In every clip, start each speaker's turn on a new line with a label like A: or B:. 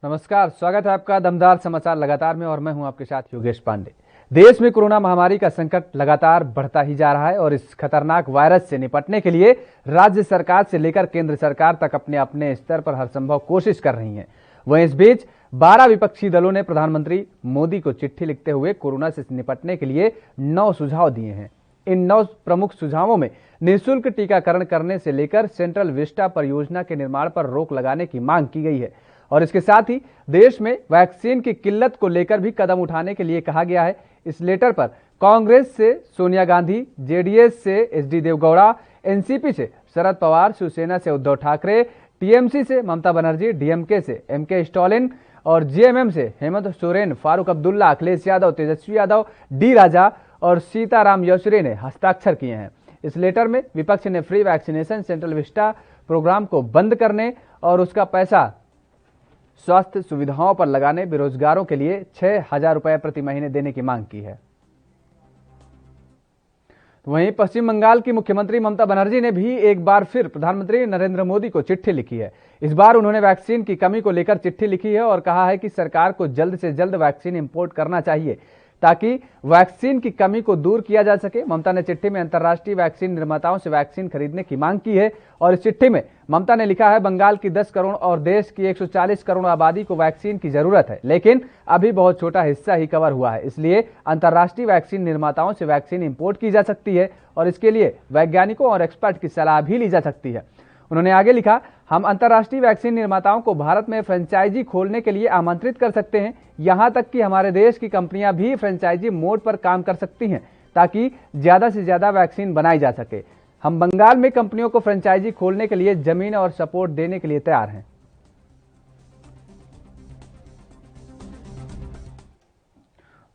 A: नमस्कार, स्वागत है आपका दमदार समाचार लगातार में और मैं हूं आपके साथ योगेश पांडे। देश में कोरोना महामारी का संकट लगातार बढ़ता ही जा रहा है और इस खतरनाक वायरस से निपटने के लिए राज्य सरकार से लेकर केंद्र सरकार तक अपने अपने स्तर पर हर संभव कोशिश कर रही है। वहीं इस बीच 12 विपक्षी दलों ने प्रधानमंत्री मोदी को चिट्ठी लिखते हुए कोरोना से निपटने के लिए 9 सुझाव दिए हैं। इन 9 प्रमुख सुझावों में निःशुल्क टीकाकरण करने से लेकर सेंट्रल विस्टा परियोजना के निर्माण पर रोक लगाने की मांग की गई है और इसके साथ ही देश में वैक्सीन की किल्लत को लेकर भी कदम उठाने के लिए कहा गया है। इस लेटर पर कांग्रेस से सोनिया गांधी, जेडीएस से एचडी देवगौड़ा, एनसीपी से शरद पवार, शिवसेना से उद्धव ठाकरे, टीएमसी से ममता बनर्जी, डीएमके से एमके स्टालिन और जेएमएम से हेमंत सोरेन, फारूक अब्दुल्ला, अखिलेश यादव, तेजस्वी यादव, डी राजा और सीताराम येचुरी ने हस्ताक्षर किए हैं। इस लेटर में विपक्ष ने free vaccination central vista program को बंद करने और उसका पैसा स्वास्थ्य सुविधाओं पर लगाने, बेरोजगारों के लिए 6,000 रुपए प्रति महीने देने की मांग की है। वहीं पश्चिम बंगाल की मुख्यमंत्री ममता बनर्जी ने भी एक बार फिर प्रधानमंत्री नरेंद्र मोदी को चिट्ठी लिखी है। इस बार उन्होंने वैक्सीन की कमी को लेकर चिट्ठी लिखी है और कहा है कि सरकार को जल्द से जल्द वैक्सीन इंपोर्ट करना चाहिए ताकि वैक्सीन की कमी को दूर किया जा सके। ममता ने चिट्ठी में अंतर्राष्ट्रीय वैक्सीन निर्माताओं से वैक्सीन खरीदने की मांग की है और इस चिट्ठी में ममता ने लिखा है, बंगाल की 10 करोड़ और देश की 140 करोड़ आबादी को वैक्सीन की जरूरत है, लेकिन अभी बहुत छोटा हिस्सा ही कवर हुआ है। इसलिए अंतर्राष्ट्रीय वैक्सीन निर्माताओं से वैक्सीन इंपोर्ट की जा सकती है और इसके लिए वैज्ञानिकों और एक्सपर्ट की सलाह भी ली जा सकती है। उन्होंने आगे लिखा, हम अंतर्राष्ट्रीय वैक्सीन निर्माताओं को भारत में फ्रेंचाइजी खोलने के लिए आमंत्रित कर सकते हैं। यहां तक कि हमारे देश की कंपनियां भी फ्रेंचाइजी मोड पर काम कर सकती हैं ताकि ज्यादा से ज्यादा वैक्सीन बनाई जा सके। हम बंगाल में कंपनियों को फ्रेंचाइजी खोलने के लिए जमीन और सपोर्ट देने के लिए तैयार हैं।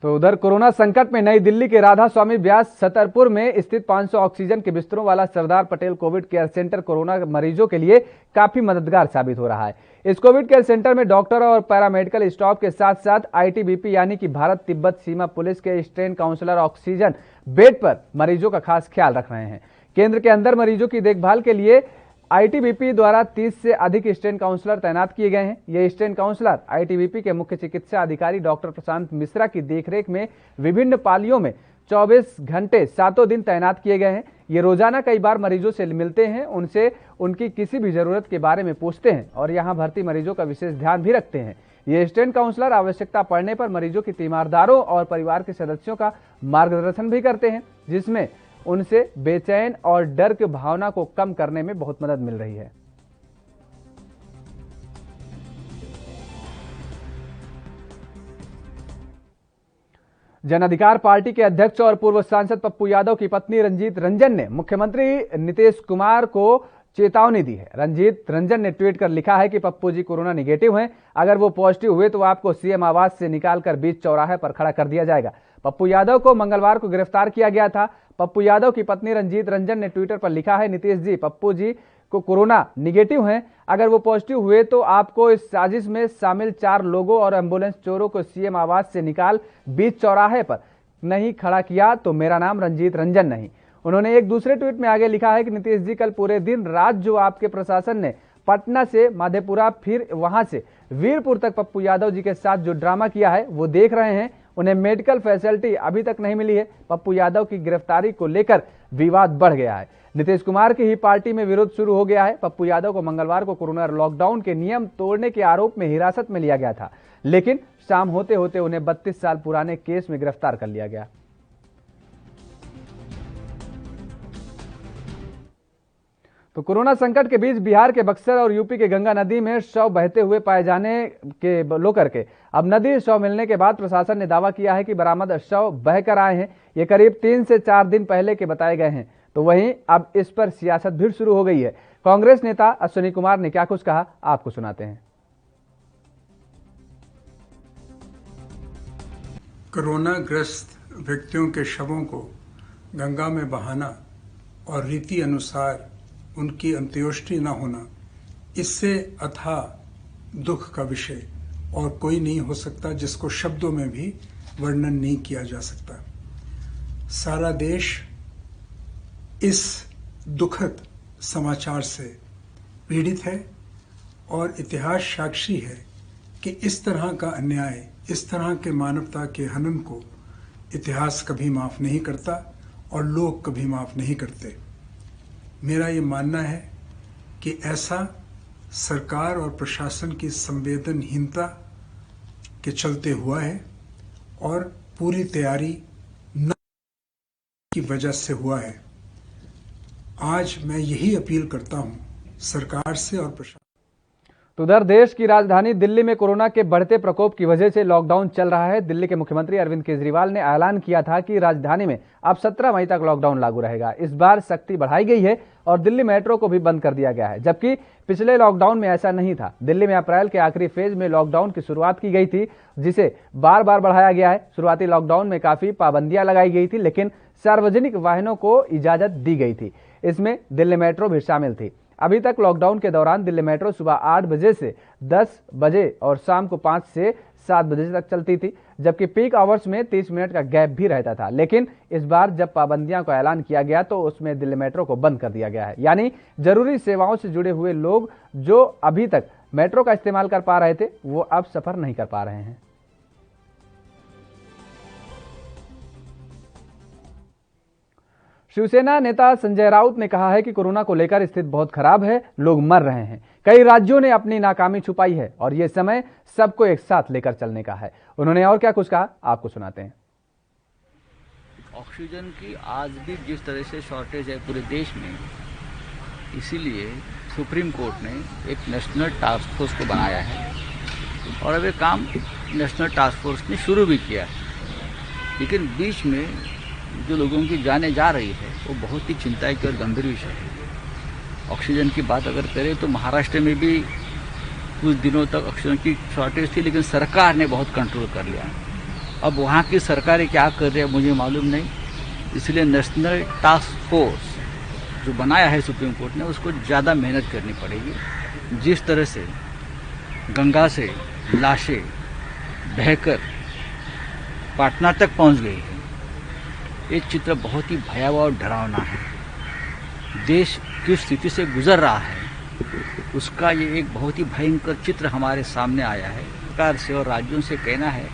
A: तो उधर कोरोना संकट में नई दिल्ली के राधा स्वामी व्यास छतरपुर में स्थित 500 ऑक्सीजन के बिस्तरों वाला Sardar Patel Covid care centre corona मरीजों के लिए काफी मददगार साबित हो रहा है। इस कोविड केयर सेंटर में डॉक्टर और पैरामेडिकल स्टाफ के साथ साथ आईटीबीपी यानी कि भारत तिब्बत सीमा पुलिस के स्टेट काउंसलर ऑक्सीजन बेड पर मरीजों का खास ख्याल रख रहे हैं। केंद्र के अंदर मरीजों की देखभाल के लिए आईटीबीपी द्वारा 30 से अधिक स्टेट काउंसलर तैनात किए गए हैं। ये स्टेट काउंसलर आईटीबीपी के मुख्य चिकित्सा अधिकारी डॉक्टर प्रशांत मिश्रा की देखरेख में विभिन्न पालियों में 24 घंटे 7 दिन तैनात किए गए हैं। ये रोजाना कई बार मरीजों से मिलते हैं, उनसे उनकी किसी भी जरूरत के बारे में पूछते हैं और यहाँ भर्ती मरीजों का विशेष ध्यान भी रखते हैं। ये स्टेट काउंसलर आवश्यकता पड़ने पर मरीजों की तीमारदारों और परिवार के सदस्यों का मार्गदर्शन भी करते हैं, जिसमें उनसे बेचैन और डर की भावना को कम करने में बहुत मदद मिल रही है। जन अधिकार पार्टी के अध्यक्ष और पूर्व सांसद पप्पू यादव की पत्नी रंजीत रंजन ने मुख्यमंत्री नीतीश कुमार को चेतावनी दी है। रंजीत रंजन ने ट्वीट कर लिखा है कि पप्पू जी कोरोना निगेटिव हैं, अगर वो पॉजिटिव हुए तो आपको सीएम आवास से निकालकर बीच चौराहे पर खड़ा कर दिया जाएगा। पप्पू यादव को मंगलवार को गिरफ्तार किया गया था। पप्पू यादव की पत्नी रंजीत रंजन ने ट्विटर पर लिखा है, नीतीश जी, पप्पू जी को कोरोना निगेटिव हैं, अगर वो पॉजिटिव हुए तो आपको इस साजिश में शामिल 4 लोगों और एम्बुलेंस चोरों को सीएम आवास से निकाल बीच चौराहे पर नहीं खड़ा किया तो मेरा नाम रंजीत रंजन नहीं। उन्होंने एक दूसरे ट्वीट में आगे लिखा है कि नीतीश जी, कल पूरे दिन रात जो आपके प्रशासन ने पटना से मधेपुरा फिर वहां से वीरपुर तक पप्पू यादव जी के साथ जो ड्रामा किया है वो देख रहे हैं। उन्हें मेडिकल फैसिलिटी अभी तक नहीं मिली है। पप्पू यादव की गिरफ्तारी को लेकर विवाद बढ़ गया है। नीतीश कुमार की ही पार्टी में विरोध शुरू हो गया है। पप्पू यादव को मंगलवार को कोरोना लॉकडाउन के नियम तोड़ने के आरोप में हिरासत में लिया गया था, लेकिन शाम होते होते उन्हें 32 साल पुराने केस में गिरफ्तार कर लिया गया। तो कोरोना संकट के बीच बिहार के बक्सर और यूपी के गंगा नदी में शव बहते हुए पाए जाने के लेकर के अब नदी शव मिलने के बाद प्रशासन ने दावा किया है कि बरामद शव बहकर आए हैं। ये करीब 3 से 4 दिन पहले के बताए गए हैं। तो वहीं अब इस पर सियासत भी शुरू हो गई है। कांग्रेस नेता अश्विनी कुमार ने क्या कुछ कहा, आपको सुनाते हैं।
B: कोरोना ग्रस्त व्यक्तियों के शवों को गंगा में बहाना और रीति अनुसार उनकी अंत्येष्टि न होना, इससे अथाह दुख का विषय और कोई नहीं हो सकता, जिसको शब्दों में भी वर्णन नहीं किया जा सकता। सारा देश इस दुखद समाचार से पीड़ित है और इतिहास साक्षी है कि इस तरह का अन्याय, इस तरह के मानवता के हनन को इतिहास कभी माफ नहीं करता और लोग कभी माफ नहीं करते। मेरा ये मानना है कि ऐसा सरकार और प्रशासन की संवेदनहीनता के चलते हुआ है और पूरी तैयारी न की वजह से हुआ है। आज मैं यही अपील करता हूं सरकार से और प्रशासन।
A: तो उधर देश की राजधानी दिल्ली में कोरोना के बढ़ते प्रकोप की वजह से लॉकडाउन चल रहा है। दिल्ली के मुख्यमंत्री अरविंद केजरीवाल ने ऐलान किया था कि राजधानी में अब 17 मई तक लॉकडाउन लागू रहेगा। इस बार सख्ती बढ़ाई गई है और दिल्ली मेट्रो को भी बंद कर दिया गया है, जबकि पिछले लॉकडाउन में ऐसा नहीं था। दिल्ली में अप्रैल के आखिरी फेज में लॉकडाउन की शुरुआत की गई थी, जिसे बार बार बढ़ाया गया है। शुरुआती लॉकडाउन में काफी पाबंदियां लगाई गई थी, लेकिन सार्वजनिक वाहनों को इजाजत दी गई थी। इसमें दिल्ली मेट्रो भी शामिल थी। अभी तक लॉकडाउन के दौरान दिल्ली मेट्रो सुबह 8 बजे से 10 बजे और शाम को 5 से 7 बजे तक चलती थी, जबकि पीक आवर्स में 30 मिनट का गैप भी रहता था। लेकिन इस बार जब पाबंदियों का ऐलान किया गया तो उसमें दिल्ली मेट्रो को बंद कर दिया गया है। यानी जरूरी सेवाओं से जुड़े हुए लोग जो अभी तक मेट्रो का इस्तेमाल कर पा रहे थे, वो अब सफर नहीं कर पा रहे हैं। शिवसेना नेता संजय राउत ने कहा है कि कोरोना को लेकर स्थिति बहुत खराब है, लोग मर रहे हैं। कई राज्यों ने अपनी नाकामी छुपाई है और ये समय सबको एक साथ लेकर चलने का है। उन्होंने और क्या कुछ कहा, आपको सुनाते हैं।
C: ऑक्सीजन की आज भी जिस तरह से शॉर्टेज है पूरे देश में, इसीलिए सुप्रीम कोर्ट ने एक नेशनल टास्क फोर्स को बनाया है और अब ये काम नेशनल टास्क फोर्स ने शुरू भी किया है। लेकिन बीच में जो लोगों की जानें जा रही है वो बहुत ही चिंता की और गंभीर विषय है। ऑक्सीजन की बात अगर करें तो महाराष्ट्र में भी कुछ दिनों तक ऑक्सीजन की शॉर्टेज थी, लेकिन सरकार ने बहुत कंट्रोल कर लिया। अब वहाँ की सरकारें क्या कर रही है मुझे मालूम नहीं, इसलिए नेशनल टास्क फोर्स जो बनाया है सुप्रीम कोर्ट ने, उसको ज़्यादा मेहनत करनी पड़ेगी। जिस तरह से गंगा से लाशें बहकर पाटना तक पहुँच गई है, ये चित्र बहुत ही भयावह और डरावना है। देश किस स्थिति से गुजर रहा है उसका ये एक बहुत ही भयंकर चित्र हमारे सामने आया है। सरकार से और राज्यों से कहना है,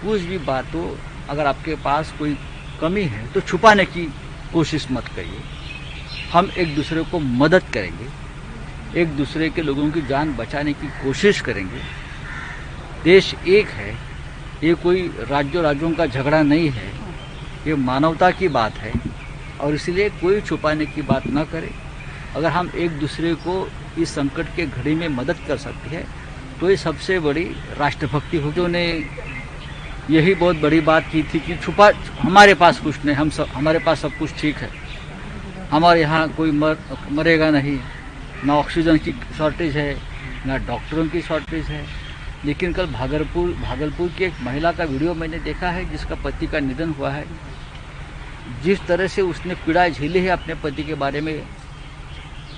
C: कुछ भी बात हो, अगर आपके पास कोई कमी है तो छुपाने की कोशिश मत करिए। हम एक दूसरे को मदद करेंगे, एक दूसरे के लोगों की जान बचाने की कोशिश करेंगे। देश एक है, ये कोई राज्यों का झगड़ा नहीं है, ये मानवता की बात है और इसलिए कोई छुपाने की बात ना करे। अगर हम एक दूसरे को इस संकट के घड़ी में मदद कर सकते हैं तो ये सबसे बड़ी राष्ट्रभक्ति हो। जो ने यही बहुत बड़ी बात की थी कि छुपा हमारे पास कुछ नहीं, हमारे पास सब कुछ ठीक है, हमारे यहाँ कोई मरेगा नहीं, ना ऑक्सीजन की शॉर्टेज है ना डॉक्टरों की शॉर्टेज है। लेकिन कल भागलपुर की एक महिला का वीडियो मैंने देखा है जिसका पति का निधन हुआ है। जिस तरह से उसने पीड़ा झेली है अपने पति के बारे में,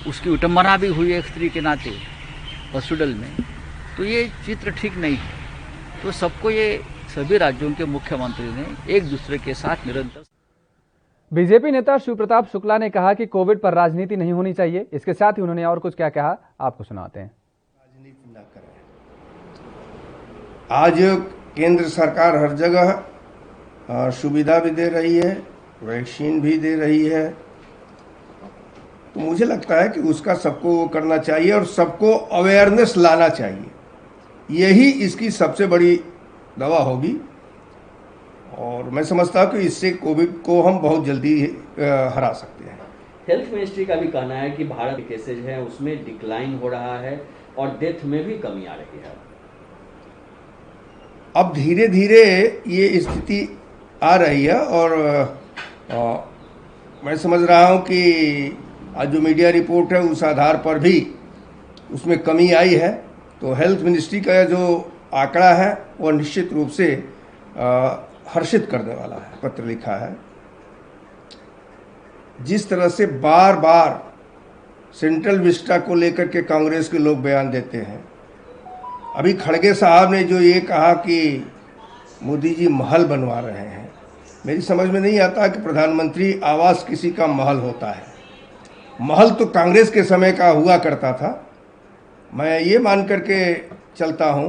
C: उसकी विटंबना भी हुई है एक स्त्री के नाते हॉस्पिटल में, तो ये चित्र ठीक नहीं है। तो सबको ये सभी राज्यों के मुख्यमंत्री ने एक दूसरे के साथ निरंतर।
A: बीजेपी नेता शिव प्रताप शुक्ला ने कहा कि कोविड पर राजनीति नहीं होनी चाहिए। इसके साथ ही उन्होंने और कुछ क्या कहा, आपको सुनाते हैं।
D: राजनीति न करें। आज केंद्र सरकार हर जगह सुविधा भी दे रही है, वैक्सीन भी दे रही है, तो मुझे लगता है कि उसका सबको वो करना चाहिए और सबको अवेयरनेस लाना चाहिए। यही इसकी सबसे बड़ी दवा होगी और मैं समझता हूँ कि इससे कोविड को हम बहुत जल्दी हरा सकते हैं।
E: हेल्थ मिनिस्ट्री का भी कहना है कि भारत के केसेज हैं उसमें डिक्लाइन हो रहा है और डेथ में भी कमी आ रही है।
D: अब धीरे धीरे ये स्थिति आ रही है और मैं समझ रहा हूँ कि आज जो मीडिया रिपोर्ट है उस आधार पर भी उसमें कमी आई है। तो हेल्थ मिनिस्ट्री का जो आंकड़ा है वो निश्चित रूप से हर्षित करने वाला है। पत्र लिखा है, जिस तरह से बार बार सेंट्रल विस्टा को लेकर के कांग्रेस के लोग बयान देते हैं। अभी खड़गे साहब ने जो ये कहा कि मोदी जी महल बनवा रहे हैं, मेरी समझ में नहीं आता कि प्रधानमंत्री आवास किसी का महल होता है। महल तो कांग्रेस के समय का हुआ करता था। मैं ये मान करके चलता हूँ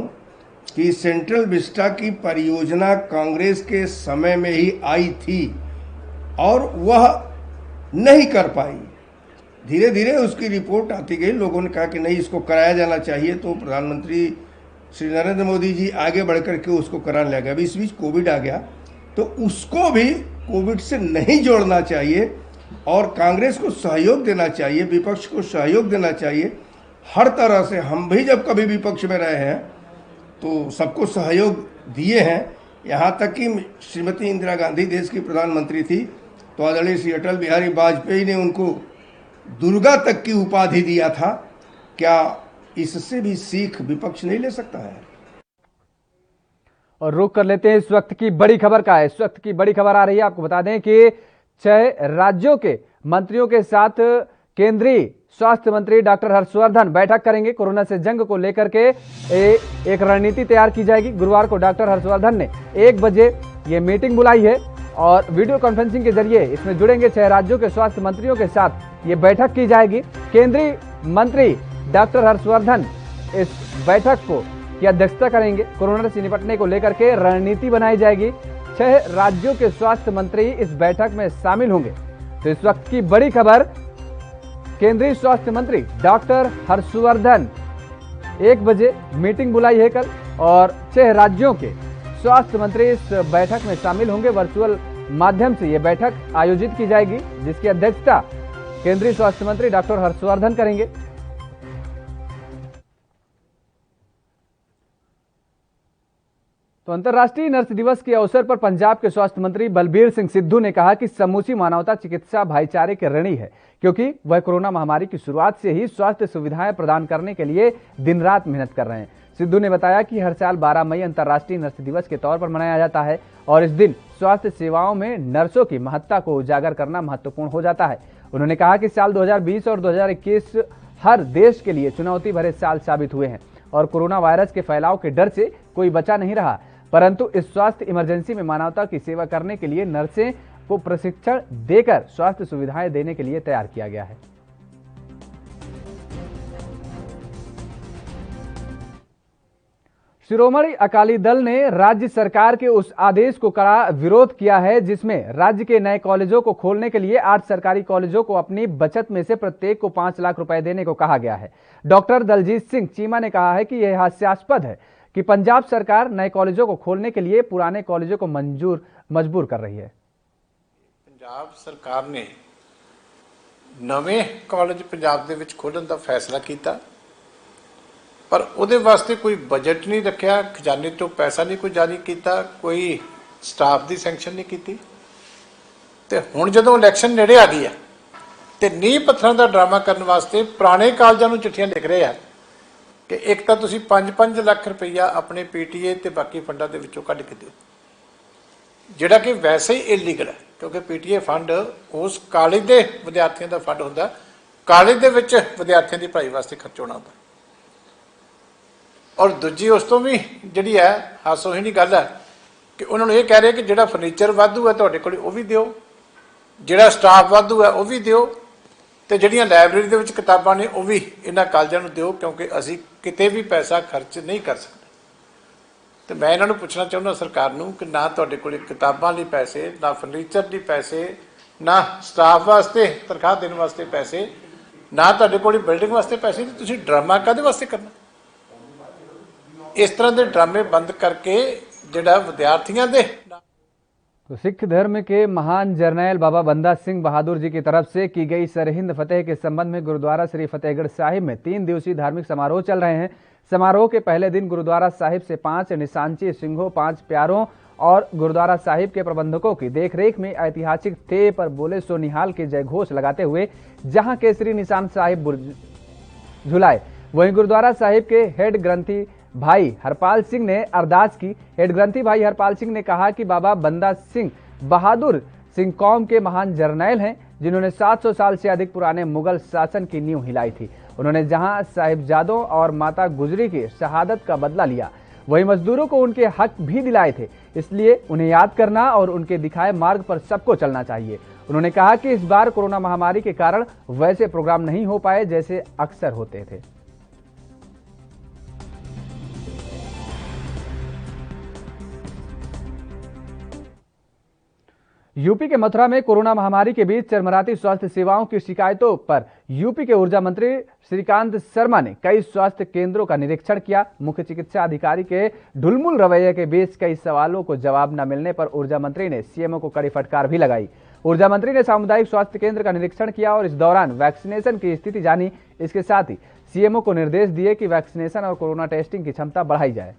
D: कि सेंट्रल विस्टा की परियोजना कांग्रेस के समय में ही आई थी और वह नहीं कर पाई। धीरे धीरे उसकी रिपोर्ट आती गई, लोगों ने कहा कि नहीं इसको कराया जाना चाहिए, तो प्रधानमंत्री श्री नरेंद्र मोदी जी आगे बढ़कर के उसको कराने लगे। अभी इस बीच कोविड आ गया, तो उसको भी कोविड से नहीं जोड़ना चाहिए और कांग्रेस को सहयोग देना चाहिए, विपक्ष को सहयोग देना चाहिए हर तरह से। हम भी जब कभी विपक्ष में रहे हैं तो सबको सहयोग दिए हैं। यहाँ तक कि श्रीमती इंदिरा गांधी देश की प्रधानमंत्री थी तो आदरणीय श्री अटल बिहारी वाजपेयी ने उनको दुर्गा तक की उपाधि दिया था। क्या इससे भी सीख विपक्ष नहीं ले सकता है?
A: और रुक कर लेते हैं इस वक्त की बड़ी खबर का है। इस वक्त की बड़ी खबर आ रही है, आपको बता दें कि 6 राज्यों के मंत्रियों के साथ केंद्रीय स्वास्थ्य मंत्री डॉक्टर हर्षवर्धन बैठक करेंगे। कोरोना से जंग को लेकर के एक रणनीति तैयार की जाएगी। गुरुवार को डॉक्टर हर्षवर्धन ने 1 बजे ये मीटिंग बुलाई है और वीडियो कॉन्फ्रेंसिंग के जरिए इसमें जुड़ेंगे 6 राज्यों के स्वास्थ्य मंत्रियों के साथ ये बैठक की जाएगी। केंद्रीय मंत्री डॉक्टर हर्षवर्धन इस बैठक की अध्यक्षता करेंगे। कोरोना से निपटने को लेकर के रणनीति बनाई जाएगी। 6 राज्यों के स्वास्थ्य मंत्री इस बैठक में शामिल होंगे। तो इस वक्त की बड़ी खबर, केंद्रीय स्वास्थ्य मंत्री डॉक्टर हर्षवर्धन 1 बजे मीटिंग बुलाई है कल और 6 राज्यों के स्वास्थ्य मंत्री इस बैठक में शामिल होंगे। वर्चुअल माध्यम से यह बैठक आयोजित की जाएगी जिसकी अध्यक्षता केंद्रीय स्वास्थ्य मंत्री डॉक्टर हर्षवर्धन करेंगे। तो अंतर्राष्ट्रीय नर्स दिवस के अवसर पर पंजाब के स्वास्थ्य मंत्री बलबीर सिंह सिद्धू ने कहा कि समूची मानवता चिकित्सा भाईचारे के ऋणी है, क्योंकि वह कोरोना महामारी की शुरुआत से ही स्वास्थ्य सुविधाएं प्रदान करने के लिए दिन रात मेहनत कर रहे हैं। सिद्धू ने बताया कि हर साल 12 मई अंतर्राष्ट्रीय नर्स दिवस के तौर पर मनाया जाता है और इस दिन स्वास्थ्य सेवाओं में नर्सों की महत्ता को उजागर करना महत्वपूर्ण हो जाता है। उन्होंने कहा कि साल 2020 और 2021 हर देश के लिए चुनौती भरे साल साबित हुए हैं और कोरोना वायरस के फैलाव के डर से कोई बचा नहीं रहा, परंतु इस स्वास्थ्य इमरजेंसी में मानवता की सेवा करने के लिए नर्सें को प्रशिक्षण देकर स्वास्थ्य सुविधाएं देने के लिए तैयार किया गया है। शिरोमणि अकाली दल ने राज्य सरकार के उस आदेश को कड़ा विरोध किया है जिसमें राज्य के नए कॉलेजों को खोलने के लिए 8 सरकारी कॉलेजों को अपनी बचत में से प्रत्येक को 5 लाख रुपए देने को कहा गया है। डॉक्टर दलजीत सिंह चीमा ने कहा है कि यह हास्यास्पद है कि पंजाब सरकार नए कॉलेजों को खोलने के लिए पुराने कॉलेजों को मजबूर कर रही है।
F: पंजाब सरकार ने नवे कॉलेज पंजाब दे विच खोलण दा फैसला किया, पर उहदे वास्ते कोई बजट नहीं रखिया, खजाने तो पैसा नहीं कोई जारी किया, कोई स्टाफ की सैंक्शन नहीं की। तो हुण जदों इलैक्शन नेड़े आ गई है तो नींह पत्थरां दा ड्रामा करने वास्ते पुराने कालजां नूं चिट्ठियां लिख रहे हैं कि एक तो तुसीं 5-5 लाख रुपया अपने पीटीए ते बाकी फंडां दे विचों कढ के दिओ, जिहड़ा कि वैसे ही इलीगल है, क्योंकि पीटीए फंड उस कॉलेज के विद्यार्थियों का फंड होंदा, कॉलेज दे विच विद्यार्थियों की पढ़ाई वास्ते खर्च होना होंदा। और दूजी उस तो भी जिहड़ी है हासोहीनी गल है कि उन्होंने ये कह रहे कि जिहड़ा फर्नीचर वाधू है तुहाडे कोल वो भी दिओ, जिहड़ा स्टाफ वाधू है वो भी दिओ, तो जिहड़ियां लाइब्रेरी दे विच किताबां ने वो भी इन्हां कालजां नूं दिओ, क्योंकि असीं किते भी पैसा खर्च नहीं कर सकते। तो मैं इन्हां नूं पुछना चाहुंदा सरकार नूं कि ना तुहाडे कोल किताबां लई पैसे, ना फर्नीचर लई पैसे, ना स्टाफ वास्ते तनख्वाह देने वास्ते पैसे, ना तुहाडे कोल बिल्डिंग वास्ते पैसे, तो तुसीं ड्रामा काहदे वास्ते करना? इस तरह के ड्रामे बंद करके जिहड़ा विद्यार्थियों दे।
A: तो सिख धर्म के महान जरनैल बाबा बंदा सिंह बहादुर जी की तरफ से की गई सरहिंद फतेह के संबंध में गुरुद्वारा श्री फतेहगढ़ साहिब में 3 दिवसीय धार्मिक समारोह चल रहे हैं। समारोह के पहले दिन गुरुद्वारा साहिब से 5 निशांची सिंहों, 5 प्यारों और गुरुद्वारा साहिब के प्रबंधकों की देखरेख में ऐतिहासिक थे पर बोले सो निहाल के जयघोष लगाते हुए जहां केसरी निशान साहिब झुलाए, वहीं गुरुद्वारा साहिब के हेड ग्रंथी भाई हरपाल सिंह ने अरदास की। हेड ग्रंथी भाई हरपाल सिंह ने कहा कि बाबा बंदा सिंह बहादुर सिंह कौम के महान जर्नैल हैं जिन्होंने 700 साल से अधिक पुराने मुगल शासन की नींव हिलाई थी। उन्होंने जहां साहिबजादों और माता गुजरी की शहादत का बदला लिया, वहीं मजदूरों को उनके हक भी दिलाए थे, इसलिए उन्हें याद करना और उनके दिखाए मार्ग पर सबको चलना चाहिए। उन्होंने कहा कि इस बार कोरोना महामारी के कारण वैसे प्रोग्राम नहीं हो पाए जैसे अक्सर होते थे। यूपी के मथुरा में कोरोना महामारी के बीच चरमराती स्वास्थ्य सेवाओं की शिकायतों पर यूपी के ऊर्जा मंत्री श्रीकांत शर्मा ने कई स्वास्थ्य केंद्रों का निरीक्षण किया। मुख्य चिकित्सा अधिकारी के ढुलमुल रवैये के बीच कई सवालों को जवाब न मिलने पर ऊर्जा मंत्री ने सीएमओ को कड़ी फटकार भी लगाई। ऊर्जा मंत्री ने सामुदायिक स्वास्थ्य केंद्र का निरीक्षण किया और इस दौरान वैक्सीनेशन की स्थिति जानी। इसके साथ ही सीएमओ को निर्देश दिए कि वैक्सीनेशन और कोरोना टेस्टिंग की क्षमता बढ़ाई जाए।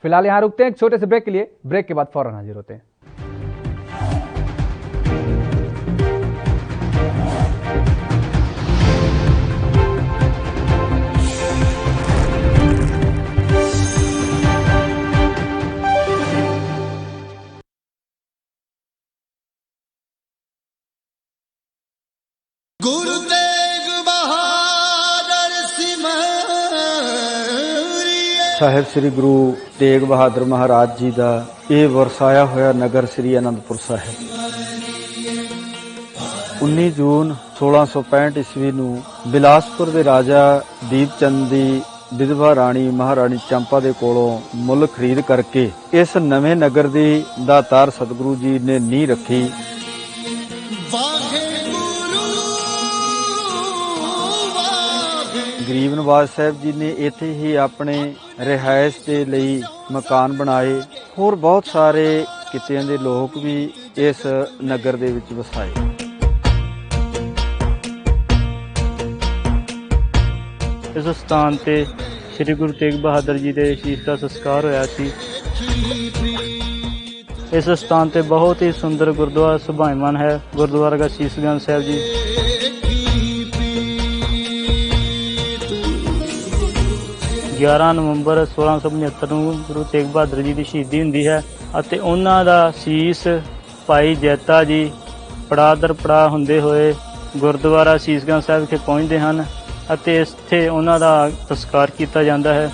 A: फिलहाल यहां रुकते हैं एक छोटे से ब्रेक के लिए। ब्रेक के बाद फौरन हाजिर होते हैं।
G: ਸਾਹਿਬ ਸ੍ਰੀ ਗੁਰੂ ਤੇਗ ਬਹਾਦਰ ਮਹਾਰਾਜ ਜੀ ਦਾ ਇਹ ਵਰਸਾਇਆ ਹੋਇਆ ਨਗਰ ਸ੍ਰੀ ਅਨੰਦਪੁਰ ਸਾਹਿਬ 19 ਜੂਨ 1665 ਈਸਵੀ ਨੂੰ ਬਿਲਾਸਪੁਰ ਦੇ ਰਾਜਾ ਦੀਪ ਚੰਦ ਦੀ ਵਿਧਵਾ ਰਾਣੀ ਮਹਾਰਾਣੀ ਚੰਪਾ ਦੇ ਕੋਲੋਂ ਮੁੱਲ ਖਰੀਦ ਕਰਕੇ ਇਸ ਨਵੇਂ ਨਗਰ ਦੀ ਦਾਤਾਰ ਸਤਿਗੁਰੂ ਜੀ ਨੇ ਨੀਂਹ ਰੱਖੀ। ਗਰੀਬ ਨਵਾਜ਼ ਸਾਹਿਬ ਜੀ ਨੇ ਇੱਥੇ ਹੀ ਆਪਣੇ ਰਿਹਾਇਸ਼ ਦੇ ਲਈ ਮਕਾਨ ਬਣਾਏ। ਹੋਰ ਬਹੁਤ ਸਾਰੇ ਕਿੱਤਿਆਂ ਦੇ ਲੋਕ ਵੀ ਇਸ ਨਗਰ ਦੇ ਵਿੱਚ ਵਸਾਏ। ਇਸ ਸਥਾਨ ਤੇ ਸ੍ਰੀ ਗੁਰੂ ਤੇਗ ਬਹਾਦਰ ਜੀ ਦੇ ਸ਼ੀਸ਼ ਦਾ ਸੰਸਕਾਰ ਹੋਇਆ ਸੀ। ਇਸ ਸਥਾਨ ਤੇ ਬਹੁਤ ਹੀ ਸੁੰਦਰ ਗੁਰਦੁਆਰਾ ਸੁਭਾਇਮਾਨ ਹੈ। ਗੁਰਦੁਆਰਾ ਦਾ ਸ਼ੀਸ਼ਗੰਜ ਸਾਹਿਬ ਜੀ 11 ਨਵੰਬਰ 1675 ਨੂੰ ਗੁਰੂ ਤੇਗ ਬਹਾਦਰ ਜੀ ਦੀ ਸ਼ਹੀਦੀ ਹੁੰਦੀ ਹੈ ਅਤੇ ਉਹਨਾਂ ਦਾ ਸੀਸ ਭਾਈ ਜੈਤਾ ਜੀ ਪੜਾਅ ਦਰ ਪੜਾਅ ਹੁੰਦੇ ਹੋਏ ਗੁਰਦੁਆਰਾ ਸ਼ੀਸ਼ਗੰਜ ਸਾਹਿਬ ਵਿਖੇ ਪਹੁੰਚਦੇ ਹਨ ਅਤੇ ਇੱਥੇ ਉਹਨਾਂ ਦਾ ਸੰਸਕਾਰ ਕੀਤਾ ਜਾਂਦਾ ਹੈ।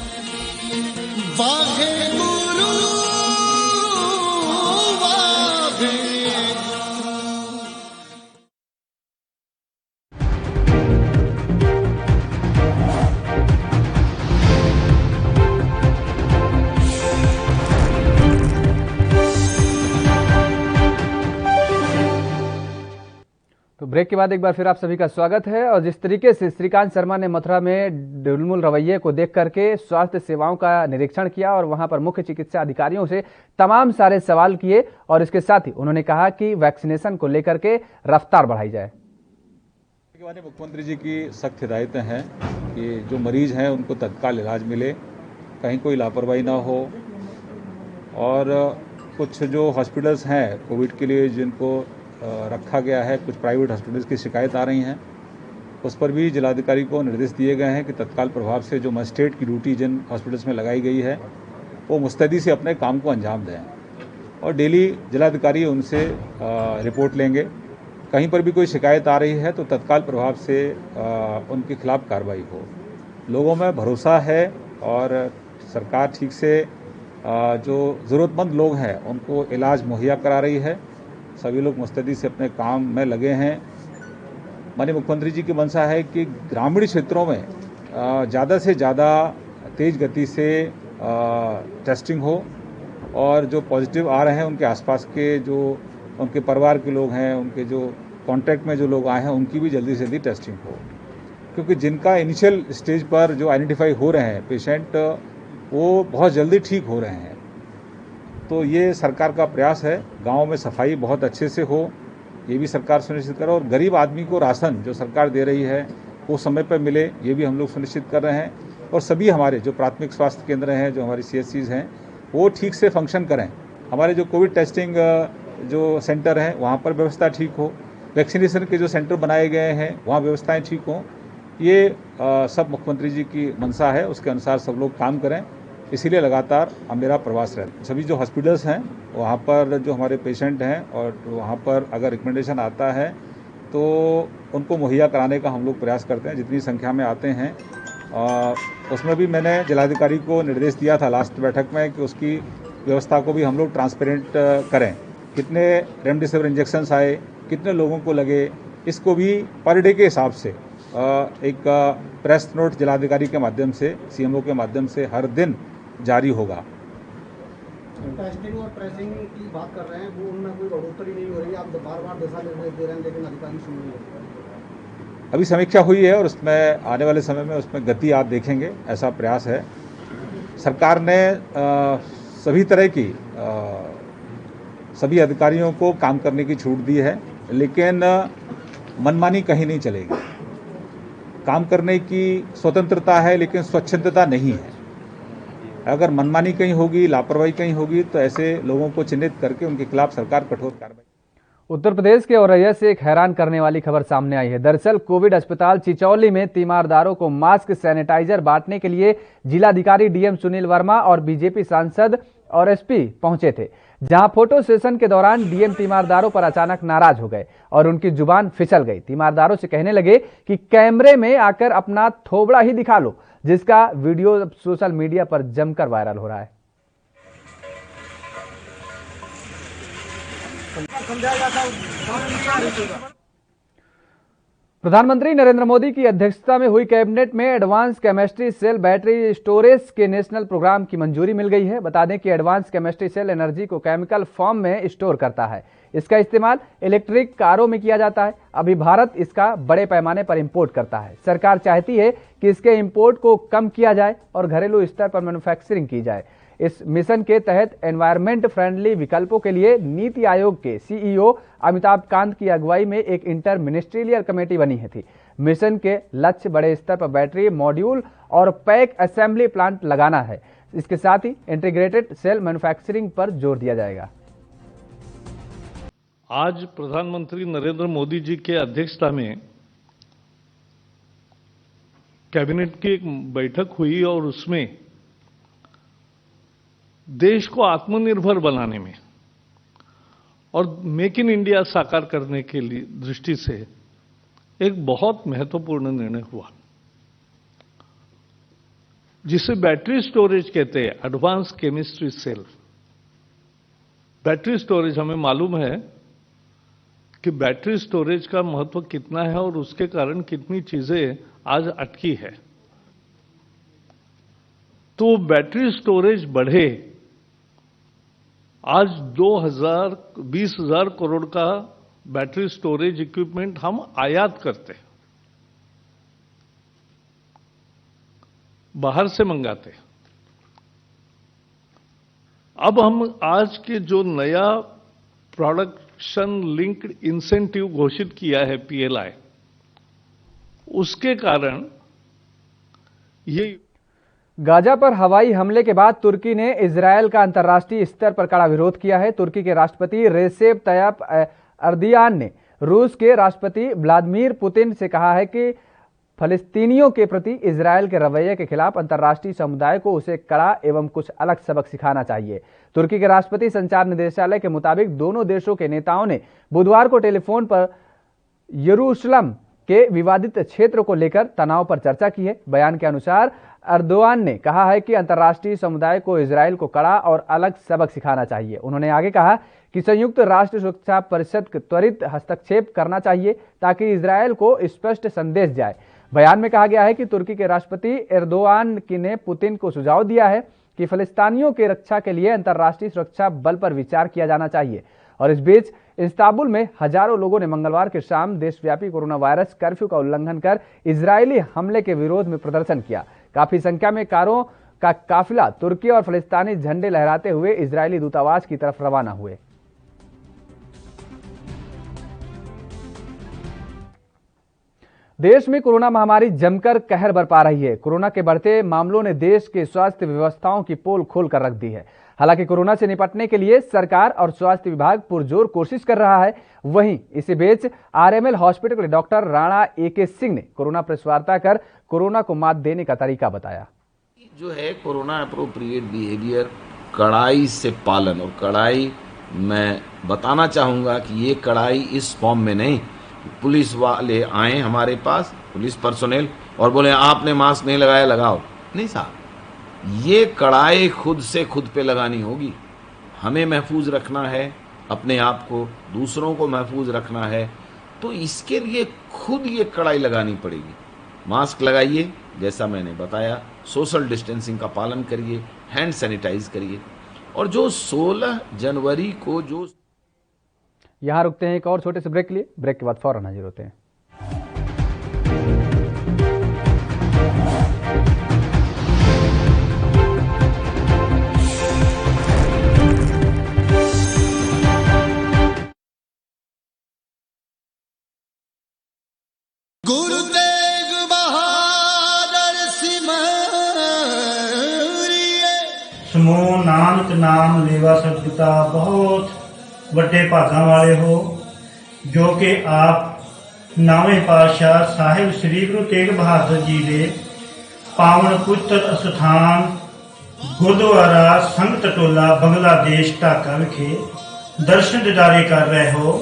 A: तो ब्रेक के बाद एक बार फिर आप सभी का स्वागत है। और जिस तरीके से श्रीकांत शर्मा ने मथुरा में ढुलमुल रवैये को देख करके स्वास्थ्य सेवाओं का निरीक्षण किया और वहां पर मुख्य चिकित्सा अधिकारियों से तमाम सारे सवाल किए और इसके साथ ही उन्होंने कहा कि वैक्सीनेशन को लेकर के रफ्तार बढ़ाई जाए।
H: मुख्यमंत्री जी की सख्त हिदायतें हैं कि जो मरीज हैं उनको तत्काल इलाज मिले, कहीं कोई लापरवाही ना हो। और कुछ जो हॉस्पिटल्स हैं कोविड के लिए जिनको रखा गया है, कुछ प्राइवेट हॉस्पिटल्स की शिकायत आ रही हैं, उस पर भी जिलाधिकारी को निर्देश दिए गए हैं कि तत्काल प्रभाव से जो मजिस्ट्रेट की ड्यूटी जिन हॉस्पिटल्स में लगाई गई है वो मुस्तैदी से अपने काम को अंजाम दें और डेली जिलाधिकारी उनसे रिपोर्ट लेंगे। कहीं पर भी कोई शिकायत आ रही है तो तत्काल प्रभाव से उनके खिलाफ कार्रवाई हो। लोगों में भरोसा है और सरकार ठीक से जो ज़रूरतमंद लोग हैं उनको इलाज मुहैया करा रही है। सभी लोग मुस्तैदी से अपने काम में लगे हैं। माननीय मुख्यमंत्री जी की मंशा है कि ग्रामीण क्षेत्रों में ज़्यादा से ज़्यादा तेज़ गति से टेस्टिंग हो और जो पॉजिटिव आ रहे हैं उनके आसपास के जो उनके परिवार के लोग हैं, उनके जो कॉन्टैक्ट में जो लोग आए हैं उनकी भी जल्दी से जल्दी टेस्टिंग हो, क्योंकि जिनका इनिशियल स्टेज पर जो आइडेंटिफाई हो रहे हैं पेशेंट वो बहुत जल्दी ठीक हो रहे हैं। तो ये सरकार का प्रयास है, गांव में सफाई बहुत अच्छे से हो, ये भी सरकार सुनिश्चित करे और गरीब आदमी को राशन जो सरकार दे रही है वो समय पर मिले, ये भी हम लोग सुनिश्चित कर रहे हैं। और सभी हमारे जो प्राथमिक स्वास्थ्य केंद्र हैं, जो हमारी CHCs हैं, वो ठीक से फंक्शन करें। हमारे जो कोविड टेस्टिंग जो सेंटर हैं वहाँ पर व्यवस्था ठीक हो, वैक्सीनेशन के जो सेंटर बनाए गए हैं वहाँ व्यवस्थाएँ ठीक हों, ये सब मुख्यमंत्री जी की मंशा है, उसके अनुसार सब लोग काम करें। इसीलिए लगातार मेरा प्रवास रहता। सभी जो हॉस्पिटल्स हैं वहाँ पर जो हमारे पेशेंट हैं और वहाँ पर अगर रिकमेंडेशन आता है तो उनको मुहैया कराने का हम लोग प्रयास करते हैं। जितनी संख्या में आते हैं उसमें भी मैंने जिलाधिकारी को निर्देश दिया था लास्ट बैठक में कि उसकी व्यवस्था को भी हम लोग ट्रांसपेरेंट करें। कितने रेमडेसिविर इंजेक्शन्स आए, कितने लोगों को लगे, इसको भी पर डे के हिसाब से एक प्रेस नोट जिलाधिकारी के माध्यम से, सीएमओ के माध्यम से हर दिन जारी होगा।
I: टेस्टिंग और ट्रेसिंग की बात कर रहे हैं, वो उनमें कोई बढ़ोतरी नहीं हो रही है। आप बार-बार दिशा निर्देश दे रहे हैं, लेकिन अधिकारी सुन नहीं रहे।
H: अभी समीक्षा हुई है और उसमें आने वाले समय में उसमें गति आप देखेंगे, ऐसा प्रयास है। सरकार ने सभी तरह की सभी अधिकारियों को काम करने की छूट दी है, लेकिन मनमानी कहीं नहीं चलेगी। काम करने की स्वतंत्रता है, लेकिन स्वच्छंदता नहीं है। अगर मनमानी कहीं होगी, लापरवाही कहीं होगी, तो ऐसे लोगों को चिन्हित करके उनके खिलाफ सरकार कठोर कार्रवाई।
A: उत्तर प्रदेश के औरैया से एक हैरान करने वाली खबर सामने आई है। दरअसल कोविड अस्पताल चिचौली में तीमारदारों को मास्क, सैनिटाइजर बांटने के लिए जिलाधिकारी डीएम सुनील वर्मा और बीजेपी सांसद और एसपी पहुंचे थे, जहां फोटो सेशन के दौरान डीएम तीमारदारों पर अचानक नाराज हो गए और उनकी जुबान फिसल गई। तीमारदारों से कहने लगे कि कैमरे में आकर अपना थोबड़ा ही दिखा लो, जिसका वीडियो सोशल मीडिया पर जमकर वायरल हो रहा है। प्रधानमंत्री नरेंद्र मोदी की अध्यक्षता में हुई कैबिनेट में advance chemistry cell battery storage के नेशनल प्रोग्राम की मंजूरी मिल गई है। बता दें कि एडवांस केमिस्ट्री सेल एनर्जी को केमिकल फॉर्म में स्टोर करता है। इसका इस्तेमाल इलेक्ट्रिक कारों में किया जाता है। अभी भारत इसका बड़े पैमाने पर इंपोर्ट करता है। सरकार चाहती है कि इसके इंपोर्ट को कम किया जाए और घरेलू स्तर पर मैन्युफैक्चरिंग की जाए। इस मिशन के तहत एनवायरमेंट फ्रेंडली विकल्पों के लिए नीति आयोग के सीईओ अमिताभ कांत की अगुवाई में एक इंटर मिनिस्ट्रियल कमेटी बनी थी। मिशन के लक्ष्य बड़े स्तर पर बैटरी मॉड्यूल और पैक असेंबली प्लांट लगाना है। इसके साथ ही इंटीग्रेटेड सेल मैन्युफैक्चरिंग पर जोर दिया जाएगा।
J: आज प्रधानमंत्री नरेंद्र मोदी जी के अध्यक्षता में कैबिनेट की एक बैठक हुई और उसमें देश को आत्मनिर्भर बनाने में और मेक इन इंडिया साकार करने के लिए दृष्टि से एक बहुत महत्वपूर्ण निर्णय हुआ, जिसे बैटरी स्टोरेज कहते हैं, advance chemistry cell. Battery storage, हमें मालूम है कि बैटरी स्टोरेज का महत्व कितना है और उसके कारण कितनी चीजें आज अटकी है। तो बैटरी स्टोरेज बढ़े। आज 20,000 करोड़ का बैटरी स्टोरेज इक्विपमेंट हम आयात करते हैं, बाहर से मंगाते हैं। अब हम आज के जो नया प्रोडक्शन लिंक्ड इंसेंटिव घोषित किया है पीएलआई, उसके कारण ये
A: गाजा पर हवाई हमले के बाद तुर्की ने इजरायल का अंतर्राष्ट्रीय स्तर पर कड़ा विरोध किया है। तुर्की के राष्ट्रपति रेसेप तय्यप एर्दोगान ने रूस के राष्ट्रपति व्लादिमीर पुतिन से कहा है कि फलस्तीनियों के प्रति इजरायल के रवैये के खिलाफ अंतर्राष्ट्रीय समुदाय को उसे कड़ा एवं कुछ अलग सबक सिखाना चाहिए। तुर्की के राष्ट्रपति संचार निदेशालय के मुताबिक दोनों देशों के नेताओं ने बुधवार को टेलीफोन पर यरूशलेम के विवादित क्षेत्र को लेकर तनाव पर चर्चा की है। बयान के अनुसार एर्दोगान ने कहा है कि अंतर्राष्ट्रीय समुदाय को इजरायल को कड़ा और अलग सबक सिखाना चाहिए। उन्होंने आगे कहा कि संयुक्त राष्ट्र सुरक्षा परिषद त्वरित हस्तक्षेप करना चाहिए ताकि इजरायल को स्पष्ट संदेश जाए। बयान में कहा गया है कि तुर्की के राष्ट्रपति एर्दोगान ने पुतिन को सुझाव दिया है कि फलस्तीनियों की रक्षा के लिए अंतर्राष्ट्रीय सुरक्षा बल पर विचार किया जाना चाहिए। और इस बीच इस्तांबुल में हजारों लोगों ने मंगलवार की शाम देशव्यापी कोरोना वायरस कर्फ्यू का उल्लंघन कर इजरायली हमले के विरोध में प्रदर्शन किया। काफी संख्या में कारों का काफिला तुर्की और फलस्तीनी झंडे लहराते हुए इजरायली दूतावास की तरफ रवाना हुए। देश में कोरोना महामारी जमकर कहर बरपा रही है। कोरोना के बढ़ते मामलों ने देश के स्वास्थ्य व्यवस्थाओं की पोल खोल कर रख दी है। हालांकि कोरोना से निपटने के लिए सरकार और स्वास्थ्य विभाग पुरजोर कोशिश कर रहा है। वहीं इसी बीच आरएमएल हॉस्पिटल के डॉक्टर राणा एके सिंह ने कोरोना प्रेस वार्ता कर कोरोना को मात देने का तरीका बताया।
K: जो है कोरोना अप्रोप्रिएट बिहेवियर, कड़ाई से पालन, और कड़ाई मैं बताना चाहूँगा कि ये कड़ाई इस फॉर्म में नहीं। पुलिस वाले आए हमारे पास, पुलिस पर्सोनेल, और बोले आपने मास्क नहीं लगाया, लगाओ। नहीं साहब, ये कड़ाई खुद से खुद पे लगानी होगी। हमें महफूज रखना है, अपने आप को, दूसरों को महफूज रखना है, तो इसके लिए खुद ये कड़ाई लगानी पड़ेगी। मास्क लगाइए, जैसा मैंने बताया, सोशल डिस्टेंसिंग का पालन करिए, हैंड सैनिटाइज करिए, और जो 16 जनवरी को जो
A: यहाँ रुकते हैं एक और छोटे से ब्रेक के लिए। ब्रेक के बाद फौरन हाजिर होते हैं।
L: गुरु तेग बहादुर
M: समूह नानक नाम लेवा सदपिता बहुत ਵੱਡੇ ਭਾਗਾਂ ਵਾਲੇ ਹੋ ਜੋ ਕਿ ਆਪ ਨਾਵੇਂ ਪਾਤਸ਼ਾਹ ਸਾਹਿਬ ਸ੍ਰੀ ਗੁਰੂ ਤੇਗ ਬਹਾਦਰ ਜੀ ਦੇ ਪਾਵਨ ਪਵਿੱਤਰ ਅਸਥਾਨ ਗੁਰਦੁਆਰਾ ਸੰਗਤ ਟੋਲਾ ਬੰਗਲਾਦੇਸ਼ ਢਾਕਾ ਵਿਖੇ ਦਰਸ਼ਨ ਦਿਦਾਰੇ ਕਰ ਰਹੇ ਹੋ।